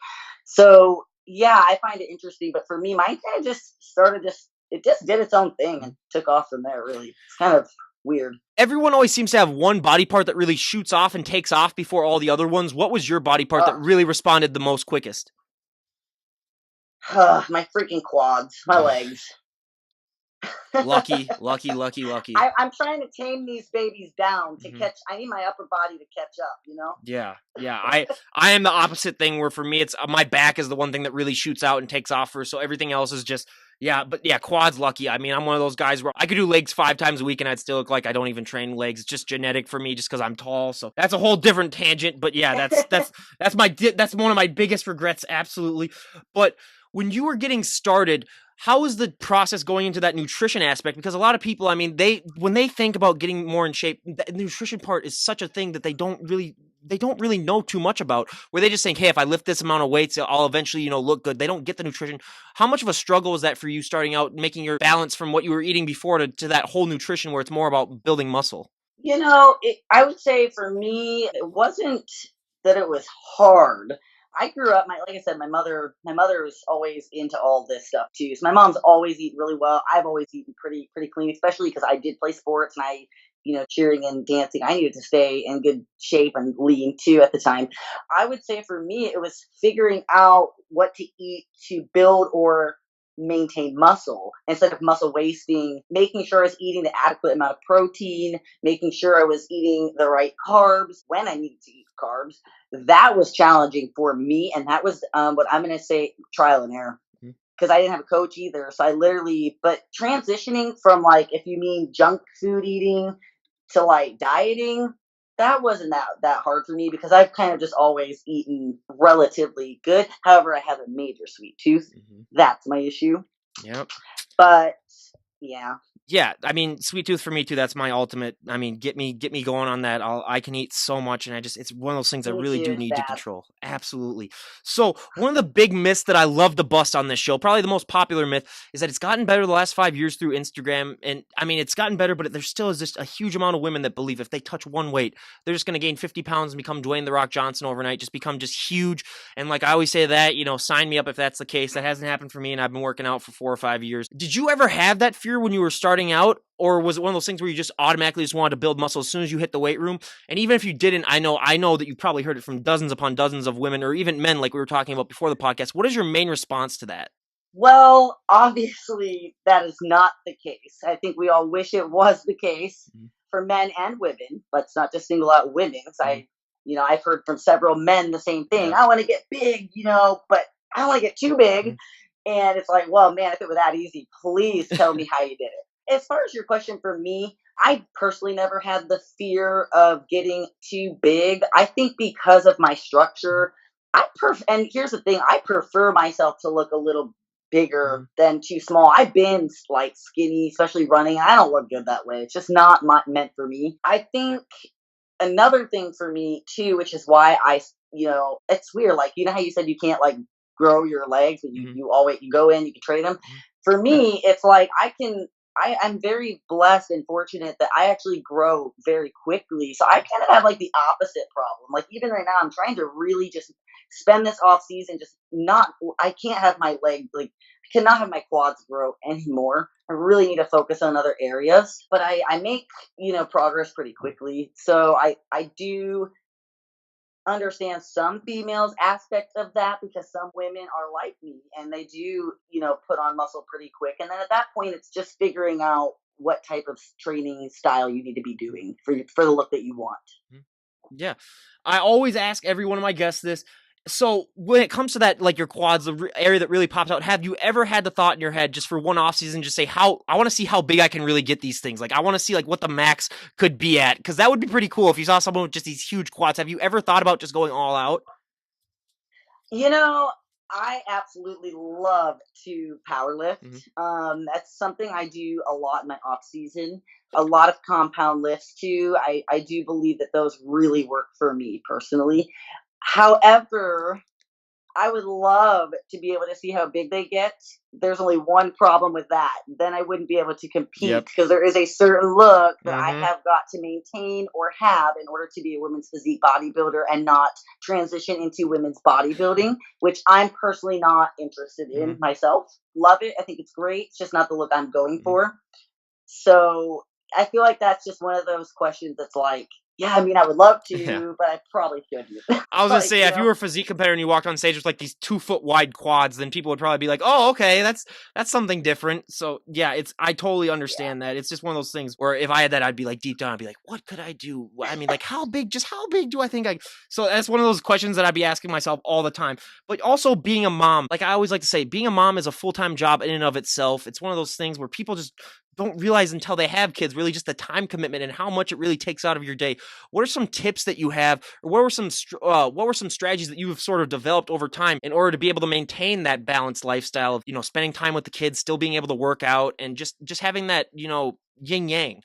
So yeah, I find it interesting. But for me, mine kind of just started just it just did its own thing and took off from there. Really, it's kind of weird. Everyone always seems to have one body part that really shoots off and takes off before all the other ones. What was your body part that Oh, really responded the most quickest? my freaking quads, my legs. Lucky, lucky, lucky, lucky. I'm trying to tame these babies down to Mhm. catch. I need my upper body to catch up. Yeah, yeah. I am the opposite thing where for me it's my back is the one thing that really shoots out and takes off first. So everything else is just but yeah, quads lucky. I mean, I'm one of those guys where I could do legs 5 times a week and I'd still look like I don't even train legs. It's just genetic for me just because I'm tall. So that's a whole different tangent. But yeah, that's one of my biggest regrets, absolutely. But when you were getting started, how is the process going into that nutrition aspect? Because a lot of people, I mean, when they think about getting more in shape, the nutrition part is such a thing that they don't really know too much about. Where they just think, hey, if I lift this amount of weights, I'll eventually, look good. They don't get the nutrition. How much of a struggle was that for you starting out, making your balance from what you were eating before to that whole nutrition where it's more about building muscle? I would say for me, it wasn't that it was hard. I grew up, like I said, my mother was always into all this stuff too. So my mom's always eaten really well. I've always eaten pretty clean, especially because I did play sports and cheering and dancing. I needed to stay in good shape and lean too at the time. I would say for me, it was figuring out what to eat to build or maintain muscle instead of muscle wasting, making sure I was eating the adequate amount of protein, making sure I was eating the right carbs when I needed to eat carbs. That was challenging for me. And that was what I'm going to say trial and error because I didn't have a coach either. So but transitioning from like, if you mean junk food eating to like dieting, that wasn't that hard for me because I've kind of just always eaten relatively good. However, I have a major sweet tooth. Mm-hmm. That's my issue. Yep. But yeah. Yeah, I mean, sweet tooth for me too. That's my ultimate. I mean, get me going on that. I can eat so much, and it's one of those things I Me really too, do it's need to bad. control. Absolutely. So one of the big myths that I love to bust on this show, probably the most popular myth, is that it's gotten better the last 5 years through Instagram. And I mean, it's gotten better, but there still is just a huge amount of women that believe if they touch one weight, they're just going to gain 50 pounds and become Dwayne the Rock Johnson overnight, just become just huge. And like I always say that, sign me up if that's the case. That hasn't happened for me, and I've been working out for 4 or 5 years. Did you ever have that fear when you were starting out? Or was it one of those things where you just automatically just wanted to build muscle as soon as you hit the weight room? And even if you didn't, I know that you probably heard it from dozens upon dozens of women or even men like we were talking about before the podcast. What is your main response to that? Well, obviously, that is not the case. I think we all wish it was the case for men and women. Let's not just single out women. 'Cause I've heard from several men the same thing. Yeah. I want to get big, but I don't want to get too big. And it's like, well, man, if it were that easy, please tell me how you did it. As far as your question for me, I personally never had the fear of getting too big. I think because of my structure, and here's the thing, I prefer myself to look a little bigger than too small. I've been like skinny, especially running. And I don't look good that way. It's just not meant for me. I think another thing for me too, which is why it's weird. Like, how you said you can't like grow your legs, but you always, you go in, you can train them. For me, it's like I'm very blessed and fortunate that I actually grow very quickly. So I kind of have like the opposite problem. Like even right now, I'm trying to really just spend this off season, I can't have my leg, like, I cannot have my quads grow anymore. I really need to focus on other areas, but I make, progress pretty quickly. So I do understand some females aspect of that because some women are like me and they do, put on muscle pretty quick. And then at that point, it's just figuring out what type of training style you need to be doing for the look that you want. Yeah. I always ask every one of my guests this. So when it comes to that, like your quads, the area that really pops out, have you ever had the thought in your head just for one off season, just say I want to see how big I can really get these things. Like I want to see like what the max could be at. Cause that would be pretty cool if you saw someone with just these huge quads. Have you ever thought about just going all out? I absolutely love to power lift. That's something I do a lot in my off season. A lot of compound lifts too. I do believe that those really work for me personally. However, I would love to be able to see how big they get. There's only one problem with that. Then I wouldn't be able to compete Yep. because there is a certain look that I Mm-hmm. have got to maintain or have in order to be a women's physique bodybuilder and not transition into women's bodybuilding, which I'm personally not interested Mm-hmm. in myself. Love it. I think it's great. It's just not the look I'm going Mm-hmm. for. So I feel like that's just one of those questions that's like, yeah, I mean, I would love Yeah. to, but I probably shouldn't. I was gonna Like, say, you if you know? were a physique competitor and you walked on stage with like these 2 foot wide quads, then people would probably be like, "Oh, okay, that's something different." So yeah, I totally Yeah. understand that. It's just one of those things where if I had that, I'd be like deep down, I'd be like, "What could I do?" I mean, like how big do I think I? So that's one of those questions that I'd be asking myself all the time. But also being a mom, like I always like to say, being a mom is a full time job in and of itself. It's one of those things where people just don't realize until they have kids, really, just the time commitment and how much it really takes out of your day. What are some tips that you have, or what were some strategies that you've sort of developed over time in order to be able to maintain that balanced lifestyle of spending time with the kids, still being able to work out, and just having that yin yang?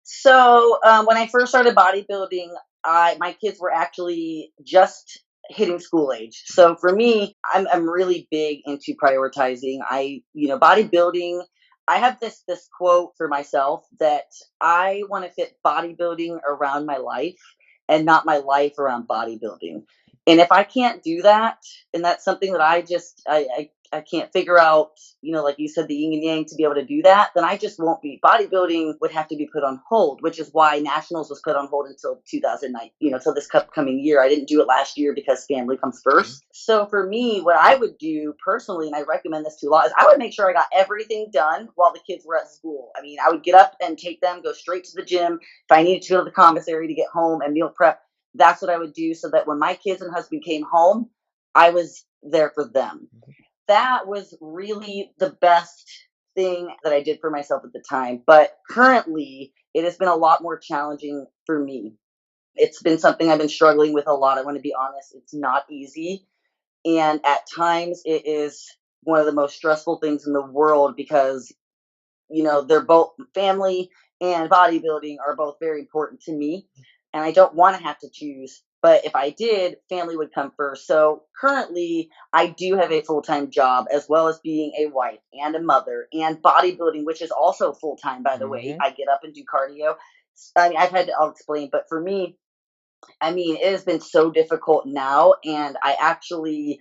So when I first started bodybuilding, my kids were actually just hitting school age. So for me, I'm really big into prioritizing. Bodybuilding. I have this quote for myself that I want to fit bodybuilding around my life and not my life around bodybuilding. And if I can't do that, and that's something that I can't figure out, like you said, the yin and yang to be able to do that, then I just won't be. Bodybuilding would have to be put on hold, which is why nationals was put on hold until 2009, till this upcoming year. I didn't do it last year because family comes first. So for me, what I would do personally, and I recommend this to a lot, is I would make sure I got everything done while the kids were at school. I mean, I would get up and take them, go straight to the gym. If I needed to go to the commissary to get home and meal prep, that's what I would do so that when my kids and husband came home, I was there for them. That was really the best thing that I did for myself at the time. But currently, it has been a lot more challenging for me. It's been something I've been struggling with a lot. I want to be honest. It's not easy. And at times, it is one of the most stressful things in the world because, they're both family and bodybuilding are both very important to me. And I don't want to have to choose. But if I did, family would come first. So currently, I do have a full time job as well as being a wife and a mother and bodybuilding, which is also full time, by the way. Mm-hmm. I get up and do cardio. I mean, I'll explain, but for me, I mean, it has been so difficult now. And I actually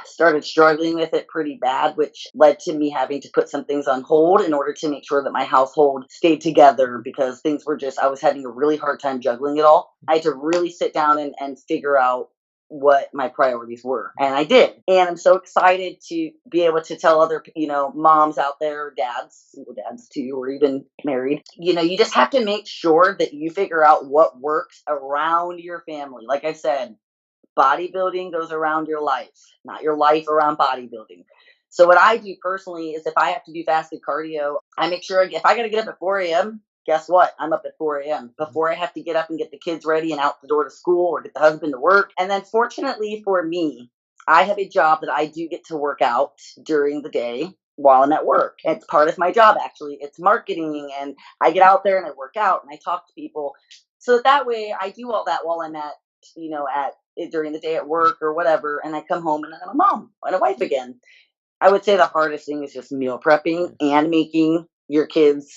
started struggling with it pretty bad, which led to me having to put some things on hold in order to make sure that my household stayed together because things were I was having a really hard time juggling it all. I had to really sit down and figure out what my priorities were. And I did. And I'm so excited to be able to tell other, moms out there, dads, single dads too, or even married, you just have to make sure that you figure out what works around your family. Like I said, bodybuilding goes around your life, not your life around bodybuilding. So what I do personally is if I have to do fasted cardio, I make sure if I got to get up at 4 a.m., guess what? I'm up at 4 a.m. before I have to get up and get the kids ready and out the door to school or get the husband to work. And then fortunately for me, I have a job that I do get to work out during the day while I'm at work. It's part of my job, actually. It's marketing, and I get out there and I work out and I talk to people. So that way I do all that while I'm at during the day at work or whatever, and I come home and then I'm a mom and a wife again. I would say the hardest thing is just meal prepping and making your kids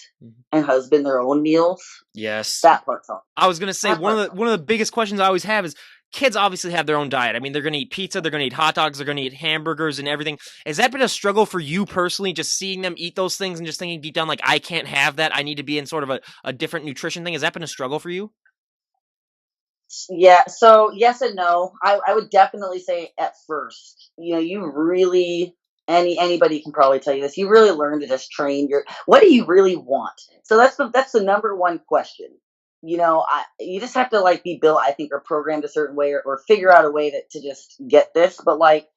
and husband their own meals. Yes. That part's hard. I was gonna say That part's one of the biggest questions I always have is kids obviously have their own diet. I mean, they're gonna eat pizza, they're gonna eat hot dogs, they're gonna eat hamburgers and everything. Has that been a struggle for you personally, just seeing them eat those things and just thinking deep down like I can't have that? I need to be in sort of a different nutrition thing. Has that been a struggle for you? Yeah, so yes and no. I would definitely say at first, you really anybody can probably tell you this. You really learn to just train your what do you really want? So that's the number one question. You just have to like be built, I think, or programmed a certain way or figure out a way to just get this. But like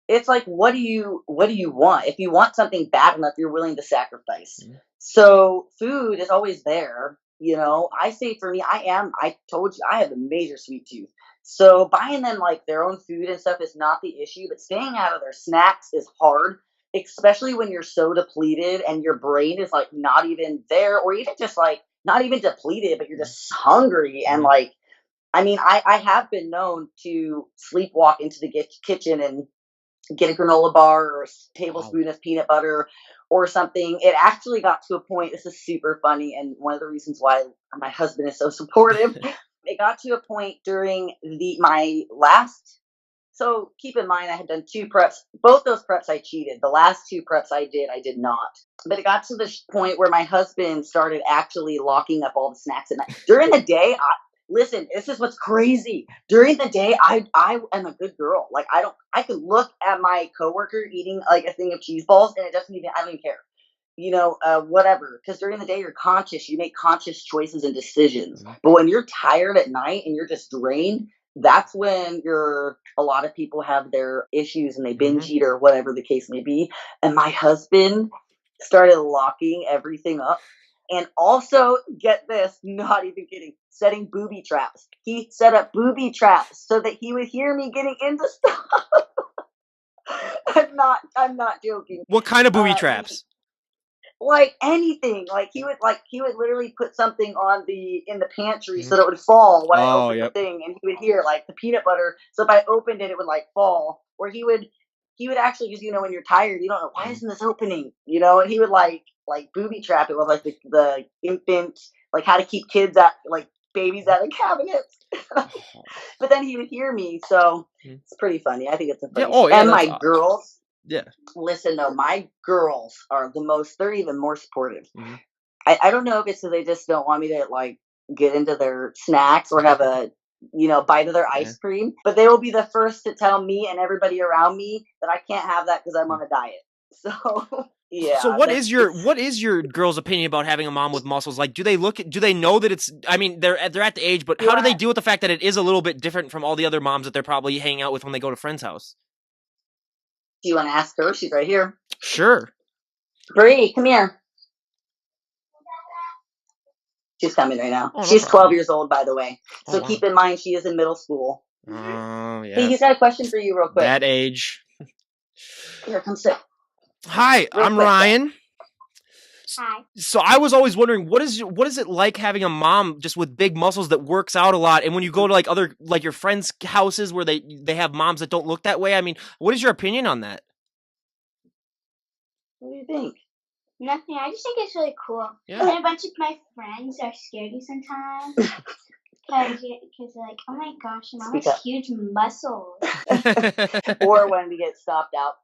it's like what do you want? If you want something bad enough, you're willing to sacrifice. So food is always there. You know, I say for me, I told you, I have a major sweet tooth. So buying them like their own food and stuff is not the issue, but staying out of their snacks is hard, especially when you're so depleted and your brain is like not even there, or even just like not even depleted, but you're just hungry. And Mhm. like, I mean, I have been known to sleepwalk into the kitchen and get a granola bar or a Wow. tablespoon of peanut butter or something. It actually got to a point, this is super funny, and one of the reasons why my husband is so supportive. It got to a point during the my last, so keep in mind I had done 2 preps. Both those preps I cheated. The last 2 preps I did not. But it got to the point where my husband started actually locking up all the snacks at night. During the day, listen, this is what's crazy. During the day, I am a good girl. Like I could look at my coworker eating like a thing of cheese balls and it doesn't even I don't even care. You know, whatever. Because during the day you're conscious, you make conscious choices and decisions. Mhm. But when you're tired at night and you're just drained, that's when a lot of people have their issues and they binge eat or whatever the case may be. And my husband started locking everything up. And also, get this, not even kidding, setting booby traps. He set up booby traps so that he would hear me getting into stuff. I'm not joking. What kind of booby He, traps? like anything, like he would literally put something on in the pantry Mhm. so that it would fall when I Oh, opened yep. the thing, and he would hear like the peanut butter. So if I opened it, it would like fall. Or he would actually, because you know when you're tired, you don't know why Mhm. isn't this opening, you know, and he would like booby trap. It was like the infant, like how to keep kids out, like babies out of cabinets. Oh. But then he would hear me, so Mhm. it's pretty funny. I think it's a Yeah. funny. Oh, yeah. And That's my girls, yeah. listen though, my girls are they're even more supportive. Mhm. I don't know if it's because they just don't want me to like get into their snacks or have a bite of their Yeah. ice cream, but they will be the first to tell me and everybody around me that I can't have that because I'm on a diet. So So yeah, what but is your girl's opinion about having a mom with muscles? Like, do they know that it's? I mean, they're at the age, but you how do want they deal with the fact that it is a little bit different from all the other moms that they're probably hanging out with when they go to friends' house? do you want to ask her? She's right here. Sure. Bree, come here. She's coming right now. Oh, no She's 12 problem. years old, by the way. Oh So wow. keep in mind she is in middle school. Oh Hey, yeah. he's got a question for you real quick. That age. Here, come sit. Hi, Real I'm quick, though. Ryan. Hi. So I was always wondering what is it like having a mom just with big muscles that works out a lot, and when you go to like other like your friends' houses where they have moms that don't look that way. I mean, what is your opinion on that? What do you think? Nothing. I just think it's really cool. Yeah. And a bunch of my friends are scaredy sometimes because they're like, oh my gosh, mom Speak has up. huge muscles. Or when we get stopped out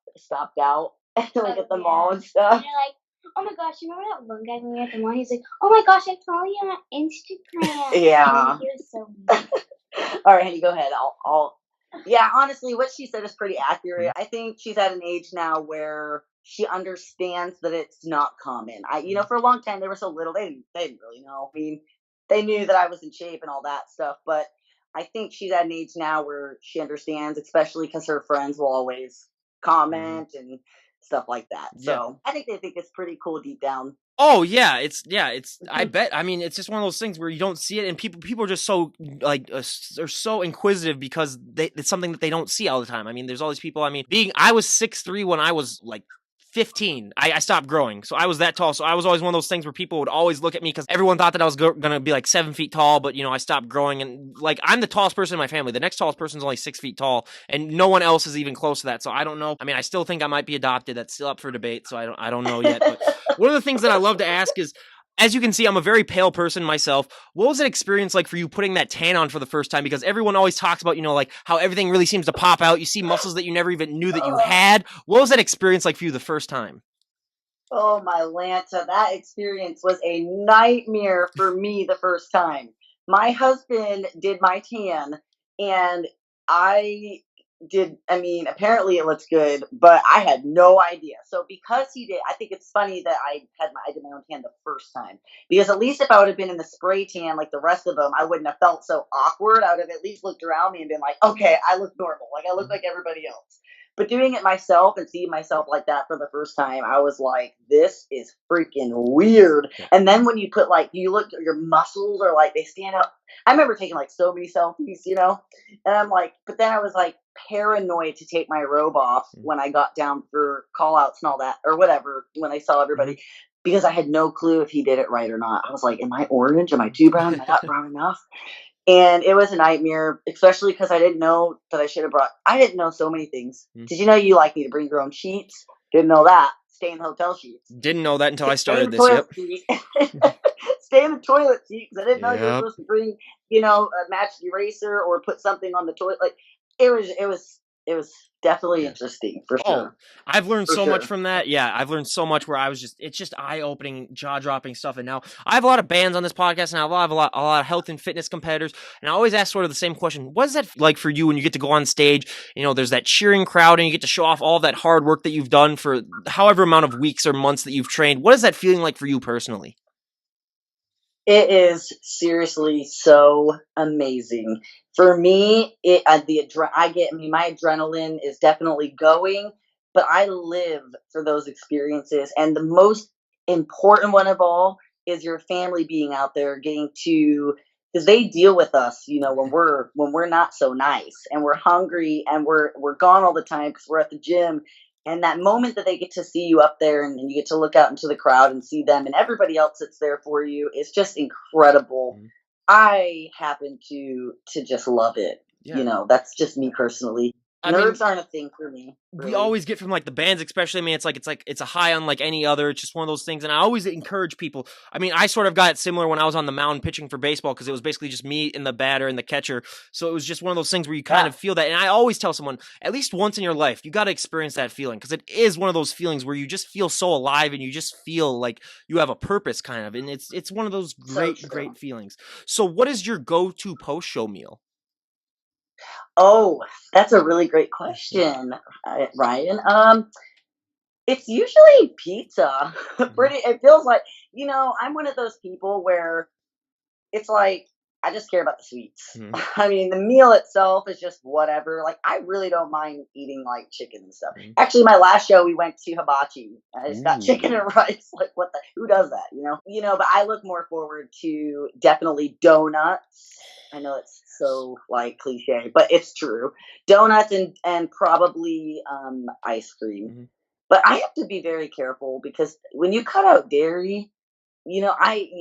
like at the mall and stuff. And they're like, oh my gosh, you remember that one guy when we were at the mall? He's like, oh my gosh, I follow you on Instagram. Yeah. And he was so weird. All right, honey, go ahead. Yeah, honestly, what she said is pretty accurate. I think she's at an age now where she understands that it's not common. For a long time they were so little they didn't really know. I mean, they knew that I was in shape and all that stuff, but I think she's at an age now where she understands, especially because her friends will always comment and stuff like that. Yeah. So I think they think it's pretty cool deep down. Oh it's I bet. I mean, it's just one of those things where you don't see it, and people are just so like they're so inquisitive because it's something that they don't see all the time. I mean, there's all these people. I mean, I was 6'3" when I was like 15. I stopped growing, so I was that tall. So I was always one of those things where people would always look at me because everyone thought that I was gonna be like 7 feet tall, but I stopped growing, and like I'm the tallest person in my family. The next tallest person is only 6 feet tall, and no one else is even close to that. So I don't know. I mean, I still think I might be adopted. That's still up for debate. So I don't know yet. But one of the things that I love to ask is, as you can see, I'm a very pale person myself. What was that experience like for you putting that tan on for the first time? Because everyone always talks about, like how everything really seems to pop out. You see muscles that you never even knew that you had. What was that experience like for you the first time? Oh my Lanta, that experience was a nightmare for me the first time. My husband did my tan and apparently it looks good, but I had no idea. So because he did, I think it's funny that I did my own tan the first time. Because at least if I would have been in the spray tan like the rest of them, I wouldn't have felt so awkward. I would have at least looked around me and been like, okay, I look normal. Like I look like everybody else. But doing it myself and seeing myself like that for the first time, I was like, this is freaking weird. Yeah. And then when you put like, you look at your muscles are like, they stand up. I remember taking like so many selfies, you know, and I'm like, but then I was like paranoid to take my robe off when I got down for call outs and all that or whatever, when I saw everybody. Because I had no clue if he did it right or not. I was like, am I orange? Am I too brown? Am I not brown enough? And it was a nightmare, especially because I didn't know that I didn't know so many things. Did you know you like me to bring your own sheets? Didn't know that. Stay in the hotel sheets. Didn't know that until I Stay in started the this. toilet Yep. seat. Stay in the toilet seat because I didn't know you were Yep. supposed to bring, a matched eraser or put something on the toilet. Like it was definitely interesting for Oh, sure. I've learned For so much sure. from that. Yeah, I've learned so much where it's just eye-opening, jaw-dropping stuff. And now I have a lot of bands on this podcast, and I have a lot of health and fitness competitors. And I always ask sort of the same question: what is that like for you when you get to go on stage? You know, there's that cheering crowd, and you get to show off all that hard work that you've done for however amount of weeks or months that you've trained. What is that feeling like for you personally? It is seriously so amazing. For me, my adrenaline is definitely going, but I live for those experiences. And the most important one of all is your family being out there getting to, because they deal with us, when we're not so nice and we're hungry and we're gone all the time because we're at the gym. And that moment that they get to see you up there and you get to look out into the crowd and see them and everybody else that's there for you, it's just incredible. I happen to just love it. Yeah. That's just me personally. I mean, Nerves aren't a thing for me. we Really. always get from like the bands, especially. I mean, it's a high unlike any other. It's just one of those things, and I always encourage people. I mean, I sort of got similar when I was on the mound pitching for baseball because it was basically just me and the batter and the catcher. So it was just one of those things where you kind of feel that. And I always tell someone, at least once in your life, you got to experience that feeling because it is one of those feelings where you just feel so alive and you just feel like you have a purpose, kind of. And it's one of those great feelings. So, what is your go-to post-show meal? Oh, that's a really great question, Ryan. It's usually pizza. It feels like, I'm one of those people where it's like, I just care about the sweets. I mean, the meal itself is just whatever. Like, I really don't mind eating like chicken and stuff. Actually, my last show, we went to hibachi. I just got chicken and rice. Like, who does that? But I look more forward to definitely donuts. I know it's so like cliche, but it's true. Donuts and probably ice cream. But I have to be very careful because when you cut out dairy, I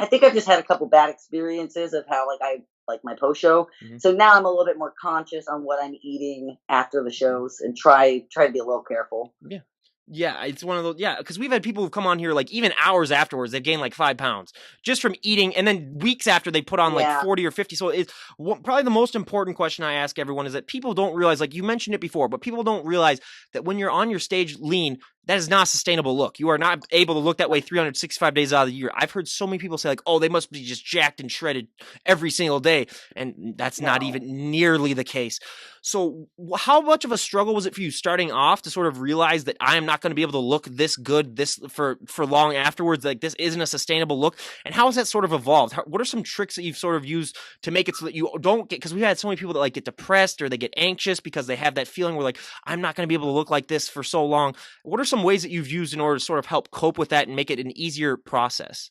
think I've just had a couple bad experiences of how I like my post show. So now I'm a little bit more conscious on what I'm eating after the shows and try to be a little careful. Yeah. Yeah, it's one of those. Yeah, because we've had people who've come on here like even hours afterwards, they've gained like 5 pounds just from eating, and then weeks after they put on like 40 or 50. So it's probably the most important question I ask everyone is that people don't realize, like you mentioned it before, but people don't realize that when you're on your stage lean, that is not a sustainable look. You are not able to look that way 365 days out of the year. I've heard so many people say like, oh, they must be just jacked and shredded every single day. And that's not even nearly the case. So how much of a struggle was it for you starting off to sort of realize that I am not going to be able to look this good for long afterwards? Like this isn't a sustainable look. And how has that sort of evolved? What are some tricks that you've sort of used to make it so that you don't get, because we've had so many people that like get depressed or they get anxious because they have that feeling where like, I'm not going to be able to look like this for so long. What are some ways that you've used in order to sort of help cope with that and make it an easier process?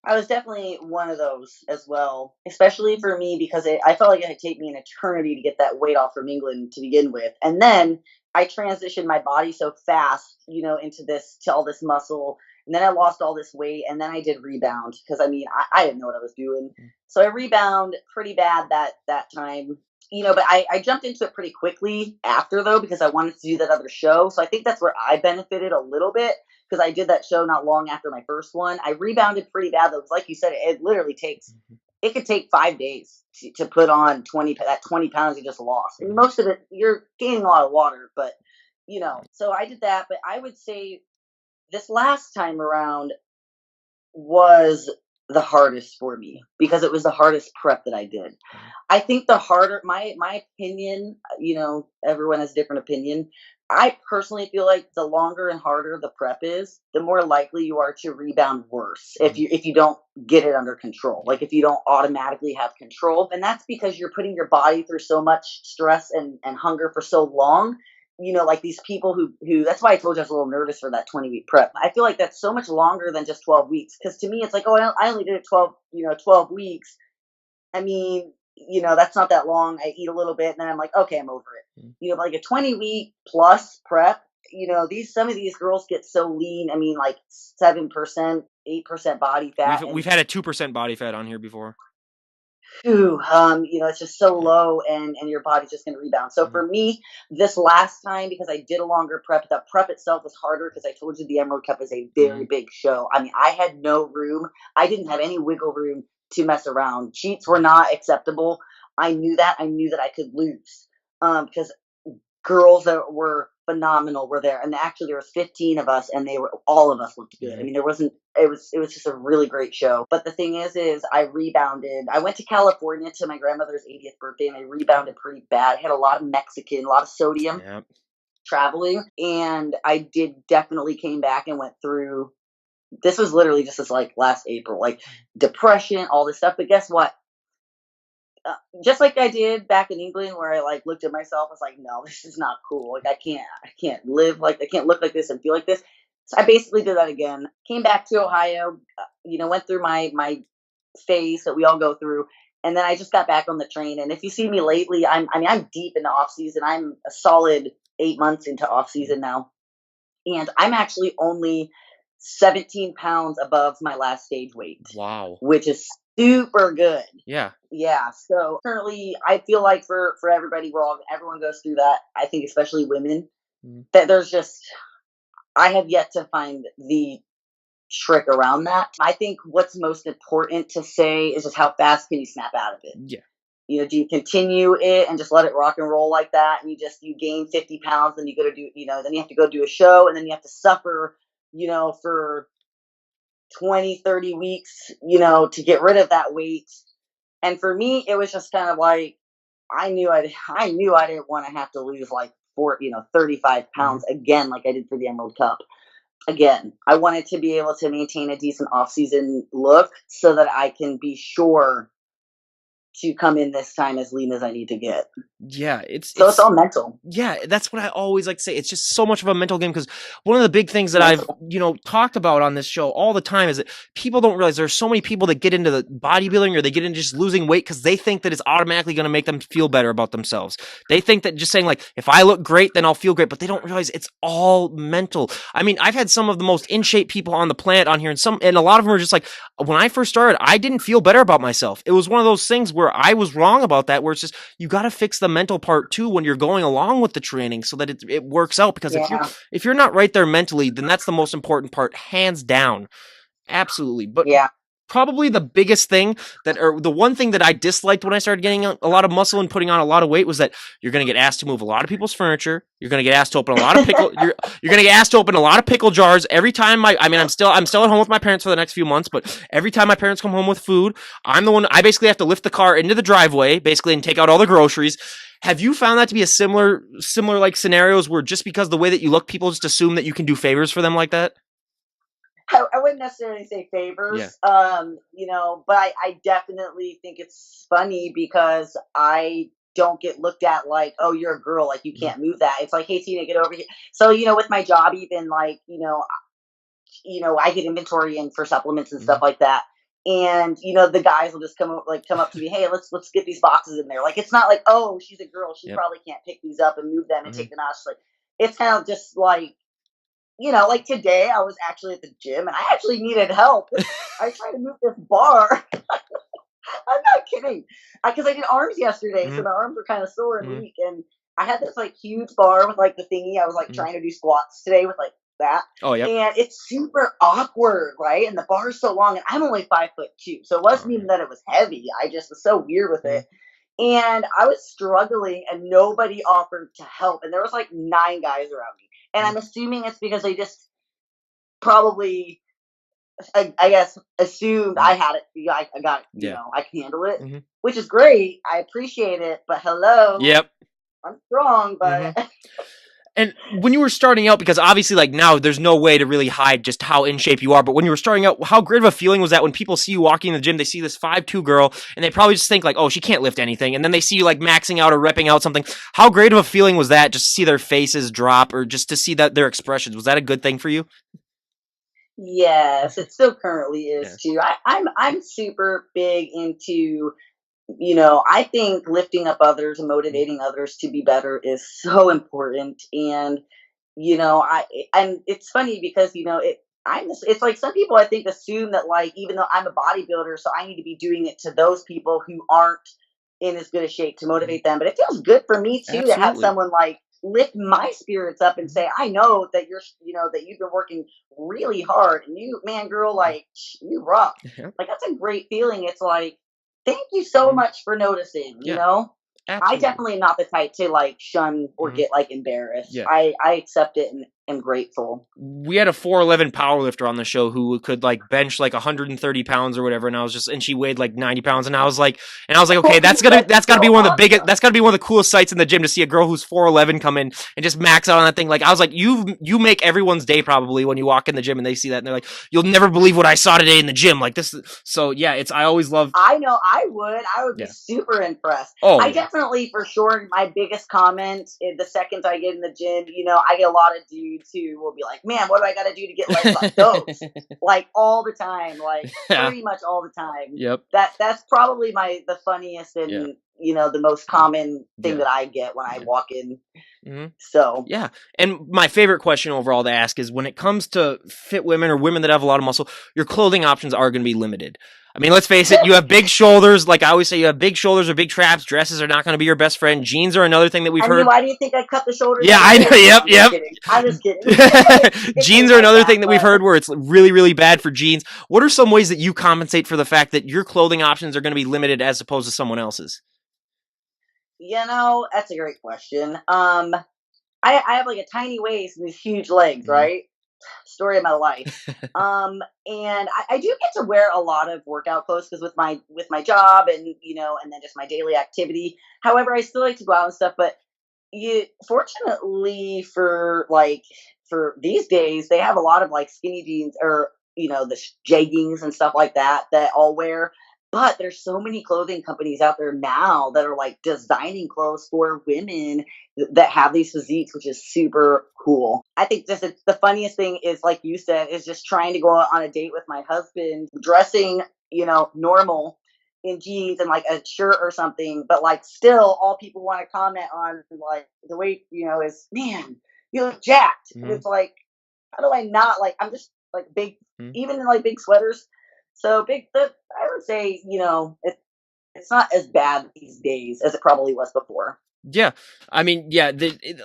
I was definitely one of those as well, especially for me because I felt like it had taken me an eternity to get that weight off from England to begin with. And then I transitioned my body so fast, to all this muscle. And then I lost all this weight and then I did rebound because I didn't know what I was doing. So I rebound pretty bad that time. But I jumped into it pretty quickly after though, because I wanted to do that other show. So I think that's where I benefited a little bit because I did that show not long after my first one. I rebounded pretty bad though. Like you said, it literally it could take 5 days to put on 20 pounds you just lost. And most of it, you're gaining a lot of water, but so I did that. But I would say this last time around was the hardest for me because it was the hardest prep that I did. I think the harder, my opinion, everyone has a different opinion, I personally feel like the longer and harder the prep is, the more likely you are to rebound worse if you don't get it under control. Like if you don't automatically have control. And that's because you're putting your body through so much stress and hunger for so long. Like these people who that's why I told you I was a little nervous for that 20-week prep. I feel like that's so much longer than just 12 weeks. Because to me, it's like, oh, I only did it 12 weeks. I mean, that's not that long. I eat a little bit and then I'm like, okay, I'm over it. Like a 20-week plus prep, some of these girls get so lean. I mean, like 7%, 8% body fat. We've had a 2% body fat on here before. It's just so low and your body's just going to rebound. So for me, this last time, because I did a longer prep, the prep itself was harder because I told you the Emerald Cup is a very big show. I mean, I had no room. I didn't have any wiggle room to mess around. Cheats were not acceptable. I knew that. I knew that I could lose because girls that were phenomenal were there, and actually there was 15 of us, and all of us looked good. I mean, it was just a really great show. But the thing is I rebounded. I went to California to my grandmother's 80th birthday, and I rebounded pretty bad. I had a lot of Mexican, a lot of sodium traveling, and I definitely came back and went through. This was literally just this like last April, like depression, all this stuff. But guess what? Just like I did back in England, where I like looked at myself, I was like, no, this is not cool. Like I can't live like, I can't look like this and feel like this. So I basically did that again. Came back to Ohio, went through my phase that we all go through, and then I just got back on the train. And if you see me lately, I'm deep into off season. I'm a solid 8 months into off season now, and I'm actually only 17 pounds above my last stage weight. Wow, which is super good. Yeah. So currently, I feel like for everybody, everyone goes through that. I think especially women, that I have yet to find the trick around that. I think what's most important to say is just how fast can you snap out of it. Yeah. Do you continue it and just let it rock and roll like that, and you gain 50 pounds, and you go to do, then you have to go do a show, and then you have to suffer, for 20, 30 weeks, to get rid of that weight. And for me, it was just kind of like, I knew I didn't want to have to lose like 35 pounds again, like I did for the Emerald Cup. Again, I wanted to be able to maintain a decent off-season look so that I can be sure to come in this time as lean as I need to get. Yeah, it's all mental. Yeah, that's what I always like to say. It's just so much of a mental game, because one of the big things that I've talked about on this show all the time is that people don't realize there's so many people that get into the bodybuilding, or they get into just losing weight because they think that it's automatically going to make them feel better about themselves. They think that just saying like, if I look great, then I'll feel great, but they don't realize it's all mental. I mean, I've had some of the most in shape people on the planet on here, and a lot of them are just like, when I first started, I didn't feel better about myself. It was one of those things where I was wrong about that, where it's just, you got to fix the mental part too when you're going along with the training, so that it works out. Because if you're not right there mentally, then that's the most important part, hands down. Absolutely. But probably the biggest thing or the one thing that I disliked when I started getting a lot of muscle and putting on a lot of weight was that you're going to get asked to move a lot of people's furniture. You're going to get asked to open a lot of pickle. you're going to get asked to open a lot of pickle jars every time. I'm still at home with my parents for the next few months, but every time my parents come home with food, I'm the one. I basically have to lift the car into the driveway, basically, and take out all the groceries. Have you found that to be a similar like scenarios where just because the way that you look, people just assume that you can do favors for them like that? I wouldn't necessarily say favors, but I definitely think it's funny because I don't get looked at like, oh, you're a girl, like you can't move that. It's like, hey, Tina, get over here. So, with my job, even like, I get inventory in for supplements and stuff like that. And, the guys will just come up to me, hey, let's get these boxes in there. Like, it's not like, oh, she's a girl, she probably can't pick these up and move them and take them out. It's like, it's kind of just like, like today I was actually at the gym and I actually needed help. I tried to move this bar. I'm not kidding. Because I did arms yesterday, so my arms were kind of sore and weak. And I had this like huge bar with like the thingy. I was like trying to do squats today with like that. Oh, yeah. And it's super awkward, right? And the bar is so long, and I'm only 5'2", so it wasn't even that it was heavy. I just was so weird with it. And I was struggling, and nobody offered to help. And there was like 9 guys around me. And I'm assuming it's because they just probably, I guess, assumed I had it. I got it. I can handle it, which is great. I appreciate it. But hello. Yep. I'm strong, but. And when you were starting out, because obviously, like now, there's no way to really hide just how in shape you are. But when you were starting out, how great of a feeling was that when people see you walking in the gym, they see this 5'2" girl, and they probably just think like, oh, she can't lift anything. And then they see you like maxing out or repping out something. How great of a feeling was that just to see their faces drop or just to see that their expressions? Was that a good thing for you? Yes, it still currently is too. I'm super big into, I think lifting up others and motivating others to be better is so important. And and it's funny because it's like some people I think assume that, like, even though I'm a bodybuilder, so I need to be doing it to those people who aren't in as good a shape to motivate them. But it feels good for me too to have Absolutely. someone like lift my spirits up and say, I know that that you've been working really hard, and you, man, girl, like, you rock. Yeah. Like, that's a great feeling. It's like, thank you so much for noticing. Yeah. I Absolutely. definitely am not the type to like shun or get like embarrassed. Yeah. I accept it and am grateful. We had a 4'11" powerlifter on the show who could like bench like 130 pounds or whatever, and she weighed like 90 pounds, and I was like, okay, that's gotta be one of the biggest, that's gotta be one of the coolest sights in the gym to see a girl who's 4'11" come in and just max out on that thing. Like I was like, you make everyone's day probably when you walk in the gym and they see that and they're like, you'll never believe what I saw today in the gym. Like this, so yeah, I always love. I know I would be super impressed. Oh, I definitely, for sure, my biggest comment the second I get in the gym, I get a lot of dudes who will be like, man, what do I got to do to get legs like those? Like all the time, like pretty much all the time. Yep. That's probably the funniest and the most common thing that I get when I walk in. Mm-hmm. So yeah, and my favorite question overall to ask is when it comes to fit women or women that have a lot of muscle, your clothing options are going to be limited. I mean, let's face it, you have big shoulders. Like I always say, you have big shoulders or big traps. Dresses are not going to be your best friend. Jeans are another thing that we've heard. Why do you think I cut the shoulders? Yeah, I know. Yep. I'm just kidding. Jeans are another thing that we've heard where it's really, really bad for jeans. What are some ways that you compensate for the fact that your clothing options are going to be limited as opposed to someone else's? That's a great question. I have like a tiny waist and these huge legs, right? Story of my life. And I do get to wear a lot of workout clothes because with my job and and then just my daily activity. However, I still like to go out and stuff. But fortunately for these days, they have a lot of like skinny jeans or the jeggings and stuff like that I'll wear. But there's so many clothing companies out there now that are like designing clothes for women that have these physiques, which is super cool. I think just the funniest thing is, like you said, is just trying to go on a date with my husband, dressing, normal in jeans and like a shirt or something, but like still all people want to comment on like the weight, is, man, you look jacked. And it's like, how do I not, like, I'm just like big, even in like big sweaters. So I would say, it's not as bad these days as it probably was before. Yeah. I mean, yeah,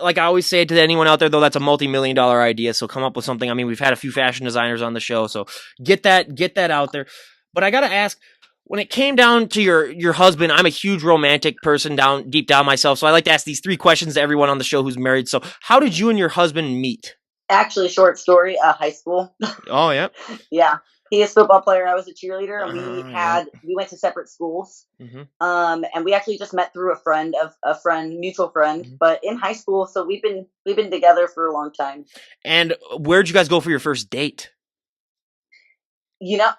like I always say to anyone out there, though, that's a multi-million-dollar idea. So come up with something. I mean, we've had a few fashion designers on the show, so get that out there. But I got to ask, when it came down to your husband, I'm a huge romantic person deep down myself. So I like to ask these 3 questions to everyone on the show who's married. So how did you and your husband meet? Actually, short story, high school. Oh, yeah. Yeah. He is a football player. I was a cheerleader, and we went to separate schools. And we actually just met through a mutual friend, but in high school. So we've been together for a long time. And where'd you guys go for your first date?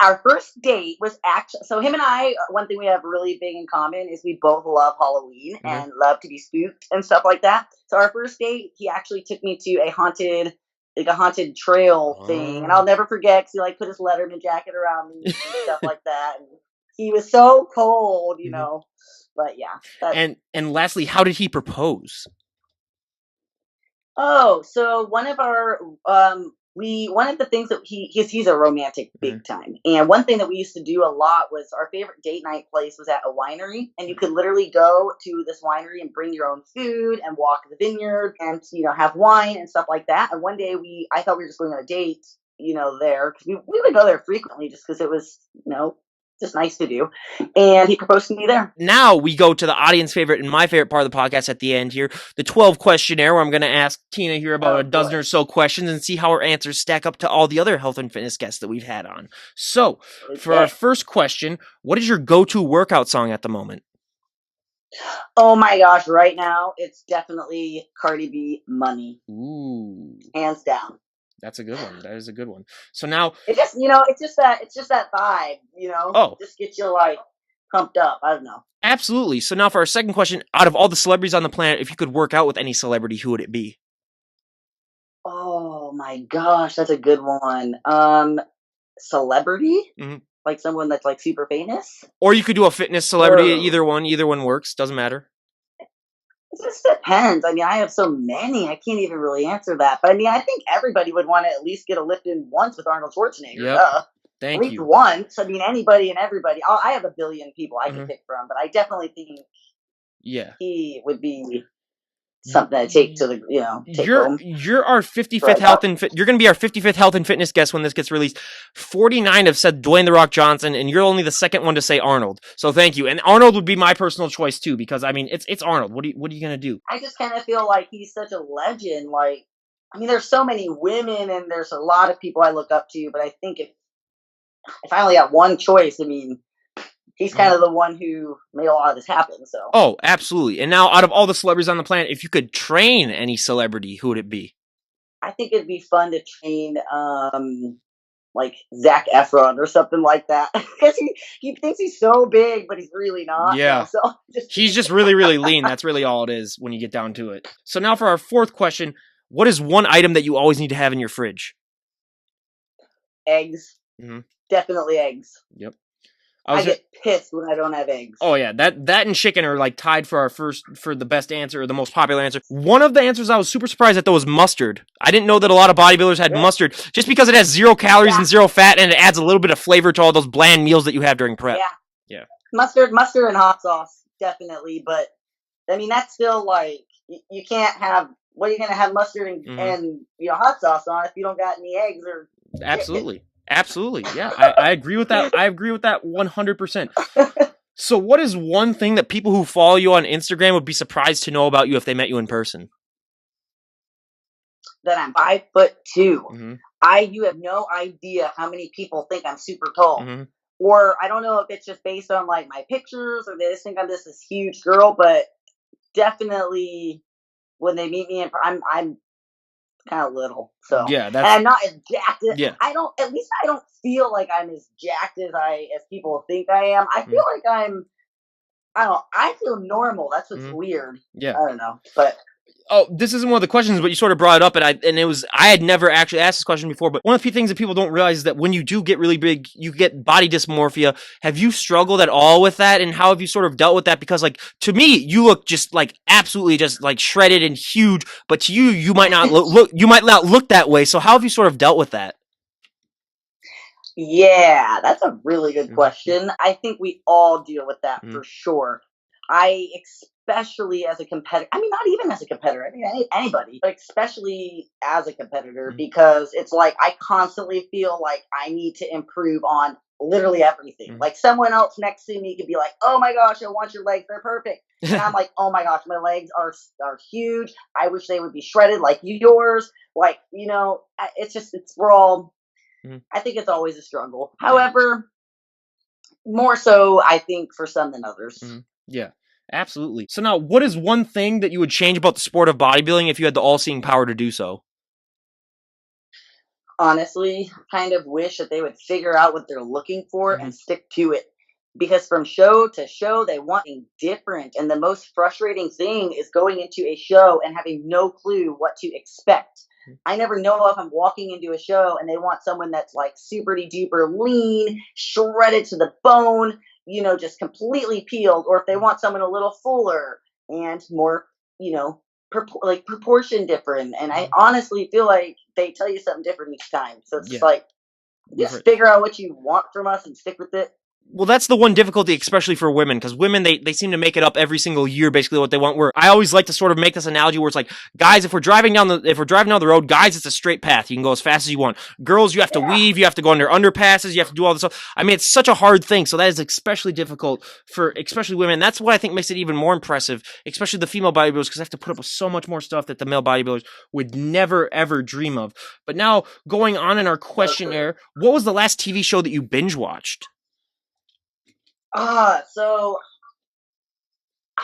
Our first date was actually, so him and I, one thing we have really big in common is we both love Halloween and love to be spooked and stuff like that. So our first date, he actually took me to a haunted trail thing, and I'll never forget because he like put his Letterman jacket around me and stuff like that. And he was so cold, But yeah. And lastly, how did he propose? Oh, so one of the things that he's a romantic big time, and one thing that we used to do a lot was our favorite date night place was at a winery, and you could literally go to this winery and bring your own food and walk the vineyard and have wine and stuff like that. And one day I thought we were just going on a date, there, because we would go there frequently just because it was just nice to do. And he proposed to me there. Now we go to the audience favorite and my favorite part of the podcast at the end here, the 12 questionnaire, where I'm going to ask Tina here about a dozen or so questions and see how her answers stack up to all the other health and fitness guests that we've had on. So for our first question, what is your go-to workout song at the moment? Oh my gosh, right now it's definitely Cardi B Money. Ooh, Hands down. that's a good one. That is a good one. So now, It just it's just that vibe, oh, just get you like pumped up. I don't know. absolutely. So now for our second question, out of all the celebrities on the planet, if you could work out with any celebrity, who would it be? Oh my gosh, that's a good one. Celebrity? Mhm. Like someone that's like super famous? Or you could do a fitness celebrity. Whoa. Either one. Either one works. Doesn't matter. It just depends. I mean, I have so many, I can't even really answer that. But I mean, I think everybody would want to at least get a lift in once with Arnold Schwarzenegger. Yep. At Thank least you. once. I mean, anybody and everybody. I have a billion people I could Mhm. pick from, but I definitely think Yeah. he would be something to take to the, take home. You're our 55th Right health up. and you're going to be our 55th health and fitness guest when this gets released. 49 have said Dwayne the Rock Johnson, and you're only the second one to say Arnold. So thank you. And Arnold would be my personal choice too, because I mean it's Arnold. What are you going to do? I just kind of feel like he's such a legend. Like, I mean, there's so many women and there's a lot of people I look up to, but I think if I only got one choice, I mean, he's kind of the one who made a lot of this happen. So Oh, absolutely. And now, out of all the celebrities on the planet, if you could train any celebrity, who would it be? I think it'd be fun to train, like Zac Efron or something like that, because he thinks he's so big, but he's really not. Yeah. So just He's just really, really lean. That's really all it is when you get down to it. So now for our fourth question, what is one item that you always need to have in your fridge? eggs, Mhm. definitely eggs. Yep. I get pissed when I don't have eggs. Oh yeah, that and chicken are like tied for the best answer or the most popular answer. One of the answers I was super surprised at though was mustard. I didn't know that a lot of bodybuilders had Really? mustard just because it has 0 calories Yeah. and 0 fat and it adds a little bit of flavor to all those bland meals that you have during prep. Yeah. Mustard and hot sauce, definitely. But I mean, that's still like you can't have. What are you gonna have mustard and hot sauce on if you don't got any eggs or chicken? Absolutely. Yeah, I agree with that. I agree with that 100%. So what is one thing that people who follow you on Instagram would be surprised to know about you if they met you in person? That I'm 5'2". Mhm. You have no idea how many people think I'm super tall. Mhm. Or I don't know if it's just based on like my pictures or they just think I'm just this huge girl, but definitely when they meet me I'm kind of little. So Yeah, and I'm not as jacked as yeah. I don't feel like I'm as jacked as people think I am. I feel like I feel normal. That's what's weird. Yeah. I don't know. But Oh, this isn't one of the questions, but you sort of brought it up, and I had never actually asked this question before. But one of the things that people don't realize is that when you do get really big, you get body dysmorphia. Have you struggled at all with that, and how have you sort of dealt with that? Because, like, to me, you look just like absolutely just like shredded and huge, but to you, you might not look that way. So how have you sort of dealt with that? yeah, that's a really good question. I think we all deal with that for sure. I especially as a competitor. I mean, not even as a competitor. I mean, anybody, but especially as a competitor, because it's like I constantly feel like I need to improve on literally everything. Like someone else next to me could be like, "Oh my gosh, I want your legs; they're perfect," and I'm like, "Oh my gosh, my legs are huge. I wish they would be shredded like yours." Like we're all. I think it's always a struggle. However, more so, I think, for some than others. Yeah, absolutely. So now, what is one thing that you would change about the sport of bodybuilding if you had the all-seeing power to do so? Honestly, kind of wish that they would figure out what they're looking for and stick to it. Because from show to show, they want something different. And the most frustrating thing is going into a show and having no clue what to expect. I never know if I'm walking into a show and they want someone that's like super duper lean, shredded to the bone, just completely peeled, or if they want someone a little fuller and more, proportion different. And I honestly feel like they tell you something different each time. So it's just like, just figure out what you want from us and stick with it. Well, that's the one difficulty, especially for women, because women, they seem to make it up every single year, basically what they want. Where I always like to sort of make this analogy where it's like, guys, if we're driving down the road, guys, it's a straight path. You can go as fast as you want. Girls, you have to weave, you have to go under underpasses, you have to do all this stuff. I mean, it's such a hard thing. So that is especially difficult for especially women. That's what I think makes it even more impressive, especially the female bodybuilders, because they have to put up with so much more stuff that the male bodybuilders would never ever dream of. But now, going on in our questionnaire, what was the last TV show that you binge watched? So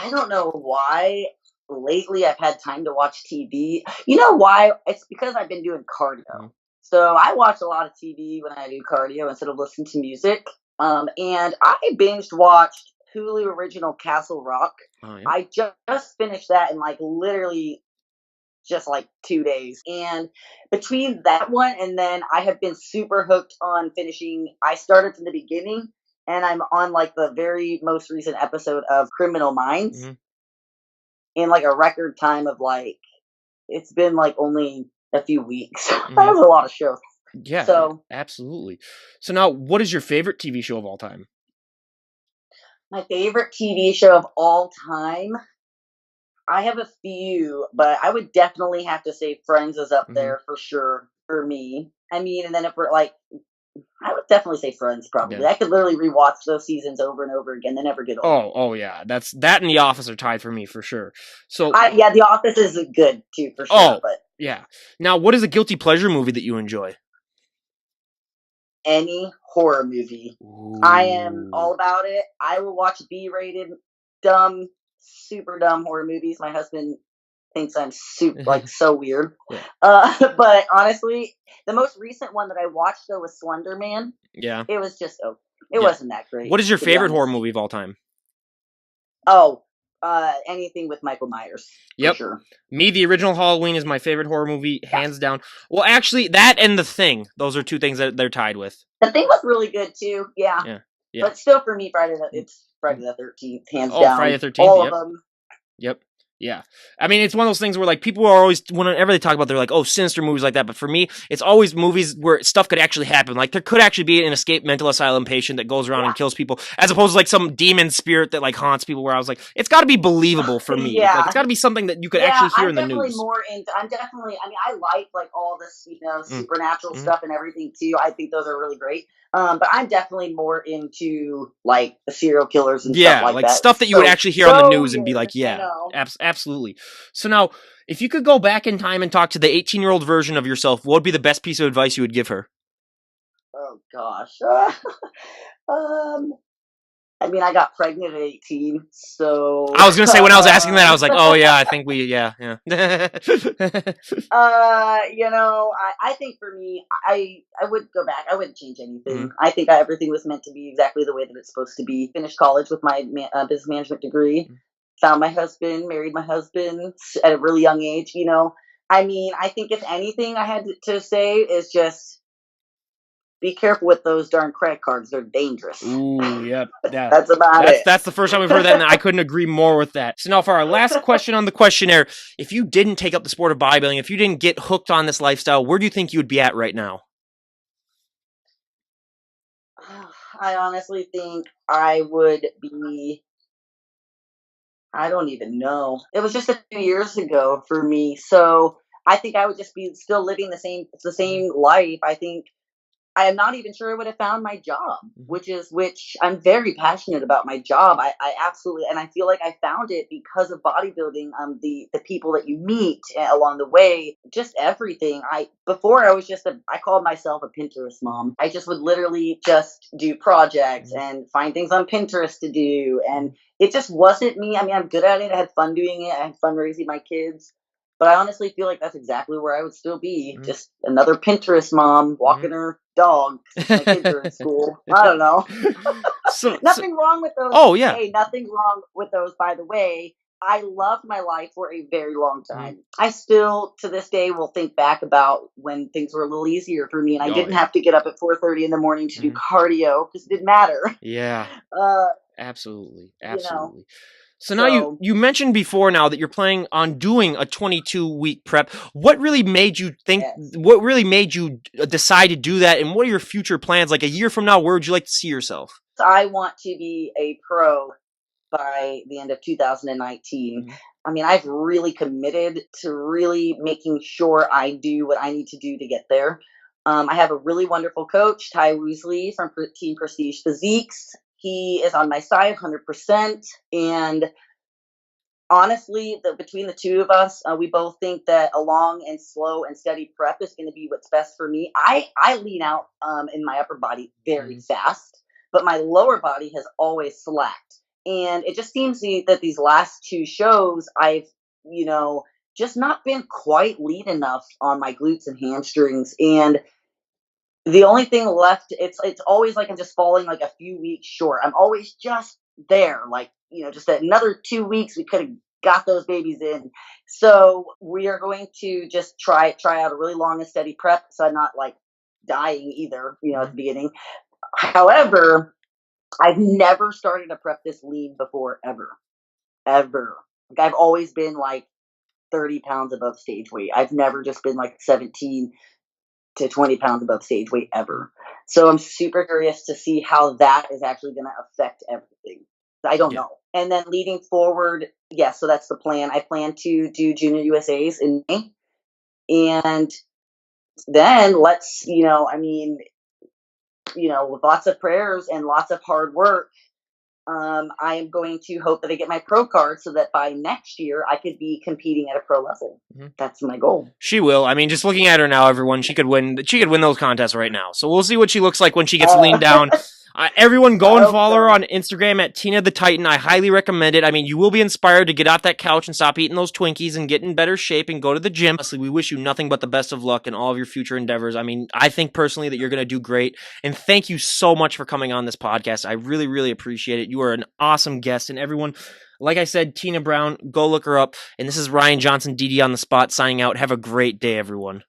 I don't know why lately I've had time to watch TV. You know why? It's because I've been doing cardio. Mhm. So I watch a lot of TV when I do cardio instead of listening to music. And I binged watched Hulu original Castle Rock. Oh, yeah. I just finished that in like literally just like 2 days. And between that one and then I have been super hooked on finishing. I started from the beginning and I'm on like the very most recent episode of Criminal Minds Mhm. in like a record time of like, it's been like only a few weeks. That Mhm. was a lot of shows. Yeah, So absolutely. So now, what is your favorite TV show of all time? my favorite TV show of all time, I have a few, but I would definitely have to say Friends is up Mhm. there for sure for me. I mean, and then if we're like, I would definitely say Friends probably. Yeah. I could literally rewatch those seasons over and over again. They never get old. Oh, yeah. That and The Office are tied for me for sure. So, Yeah, The Office is good too for sure, oh, but yeah. Now, what is a guilty pleasure movie that you enjoy? any horror movie, I am Ooh. all about it. I will watch B-rated, dumb, super dumb horror movies. My husband thinks I'm super like so weird. Yeah. But honestly, the most recent one that I watched though was Slender Man. Yeah. It was just it Yeah. wasn't that great. What is your to be favorite horror honest. movie of all time? Oh, anything with Michael Myers for Yep. sure. Me, the original Halloween is my favorite horror movie, hands down. Well, actually, that and The Thing. Those are two things that they're tied with. The Thing was really good too. Yeah, Yeah. Yeah. but still for me, it's Friday the 13th, hands Oh, Friday down. the 13th. All Yep. of them. Yep. Yeah. I mean, it's one of those things where like people are always, whenever they talk about, they're like, oh, sinister movies like that. But for me, it's always movies where stuff could actually happen. Like there could actually be an escaped mental asylum patient that goes around and kills people, as opposed to like some demon spirit that like haunts people. Where I was like, it's got to be believable for me. Yeah. Like it's got to be something that you could Yeah, actually hear I'm in the definitely news. more into. I mean, I like all this, supernatural Mhm. stuff and everything too. I think those are really great. But I'm definitely more into like the serial killers and Yeah, stuff like that. stuff that you would actually hear on the news and be weird, like, I yeah, know. absolutely. So now, if you could go back in time and talk to the 18-year-old version of yourself, what would be the best piece of advice you would give her? Oh gosh. um, I mean, I got pregnant at 18, so. I was gonna say when I was asking that, I was like, oh yeah, I think yeah. I think for me, I would go back. I wouldn't change anything. Mhm. I think everything was meant to be exactly the way that it's supposed to be. Finished college with my business management degree. Found my husband, married my husband at a really young age. I mean, I think if anything I had to say is just be careful with those darn credit cards. They're dangerous. Ooh, yep. Yeah. That's about it. That's the first time we've heard that, and I couldn't agree more with that. So now for our last question on the questionnaire, if you didn't take up the sport of bodybuilding, if you didn't get hooked on this lifestyle, where do you think you would be at right now? I honestly think I would be. I don't even know. It was just a few years ago for me, so I think I would just be still living the same life. I think I am not even sure I would have found my job, Mhm. which I'm very passionate about my job. I absolutely, and I feel like I found it because of bodybuilding. The people that you meet along the way, just everything. Before I was I called myself a Pinterest mom. I just would literally just do projects Mhm. and find things on Pinterest to do, and it just wasn't me. I mean, I'm good at it. I had fun doing it. I had fun raising my kids. But I honestly feel like that's exactly where I would still be. Mhm. Just another Pinterest mom walking her dog since my kids are in school. I don't know. So, Nothing wrong with those. oh yeah. Hey, nothing wrong with those, by the way. I loved my life for a very long time. I still, to this day, will think back about when things were a little easier for me and I Oh, didn't yeah. have to get up at 4:30 in the morning to do Mhm. cardio because it didn't matter. Yeah, Uh, absolutely. you know, So now so you mentioned before now that you're planning on doing a 22-week prep. What really made you think? yes. What really made you decide to do that? And what are your future plans? Like a year from now, where would you like to see yourself? I want to be a pro by the end of 2019. Mhm. I mean, I've really committed to really making sure I do what I need to do to get there. I have a really wonderful coach, Ty Woosley from Team Prestige Physiques. He is on my side 100%. And honestly, between the two of us, we both think that a long and slow and steady prep is going to be what's best for me. I lean out in my upper body very fast, but my lower body has always slacked. And it just seems that these last 2 shows, I've, just not been quite lean enough on my glutes and hamstrings. And the only thing left, it's always like I'm just falling like a few weeks short. I'm always just there, like, just another 2 weeks, we could have got those babies in. So we are going to just try out a really long and steady prep, so I'm not like dying either, at the beginning. However, I've never started a prep this lean before, ever. Like, I've always been like 30 pounds above stage weight. I've never just been like 17 to 20 pounds above stage weight ever. So I'm super curious to see how that is actually going to affect everything. I don't know. And then leading forward, so that's the plan. I plan to do Junior USAs in May. And then let's, with lots of prayers and lots of hard work, I am going to hope that I get my pro card so that by next year I could be competing at a pro level. Mm-hmm. That's my goal. She will. I mean, just looking at her now, everyone, she could win. She could win those contests right now. So we'll see what she looks like when she gets leaned down. Everyone go and follow her on Instagram at Tina the Titan. I highly recommend it. I mean, you will be inspired to get off that couch and stop eating those Twinkies and get in better shape and go to the gym. Honestly, we wish you nothing but the best of luck in all of your future endeavors. I mean, I think personally that you're going to do great. And thank you so much for coming on this podcast. I really, really appreciate it. You are an awesome guest. And everyone, like I said, Tina Brown, go look her up. And this is Ryan Johnson, DD on the Spot, signing out. Have a great day, everyone.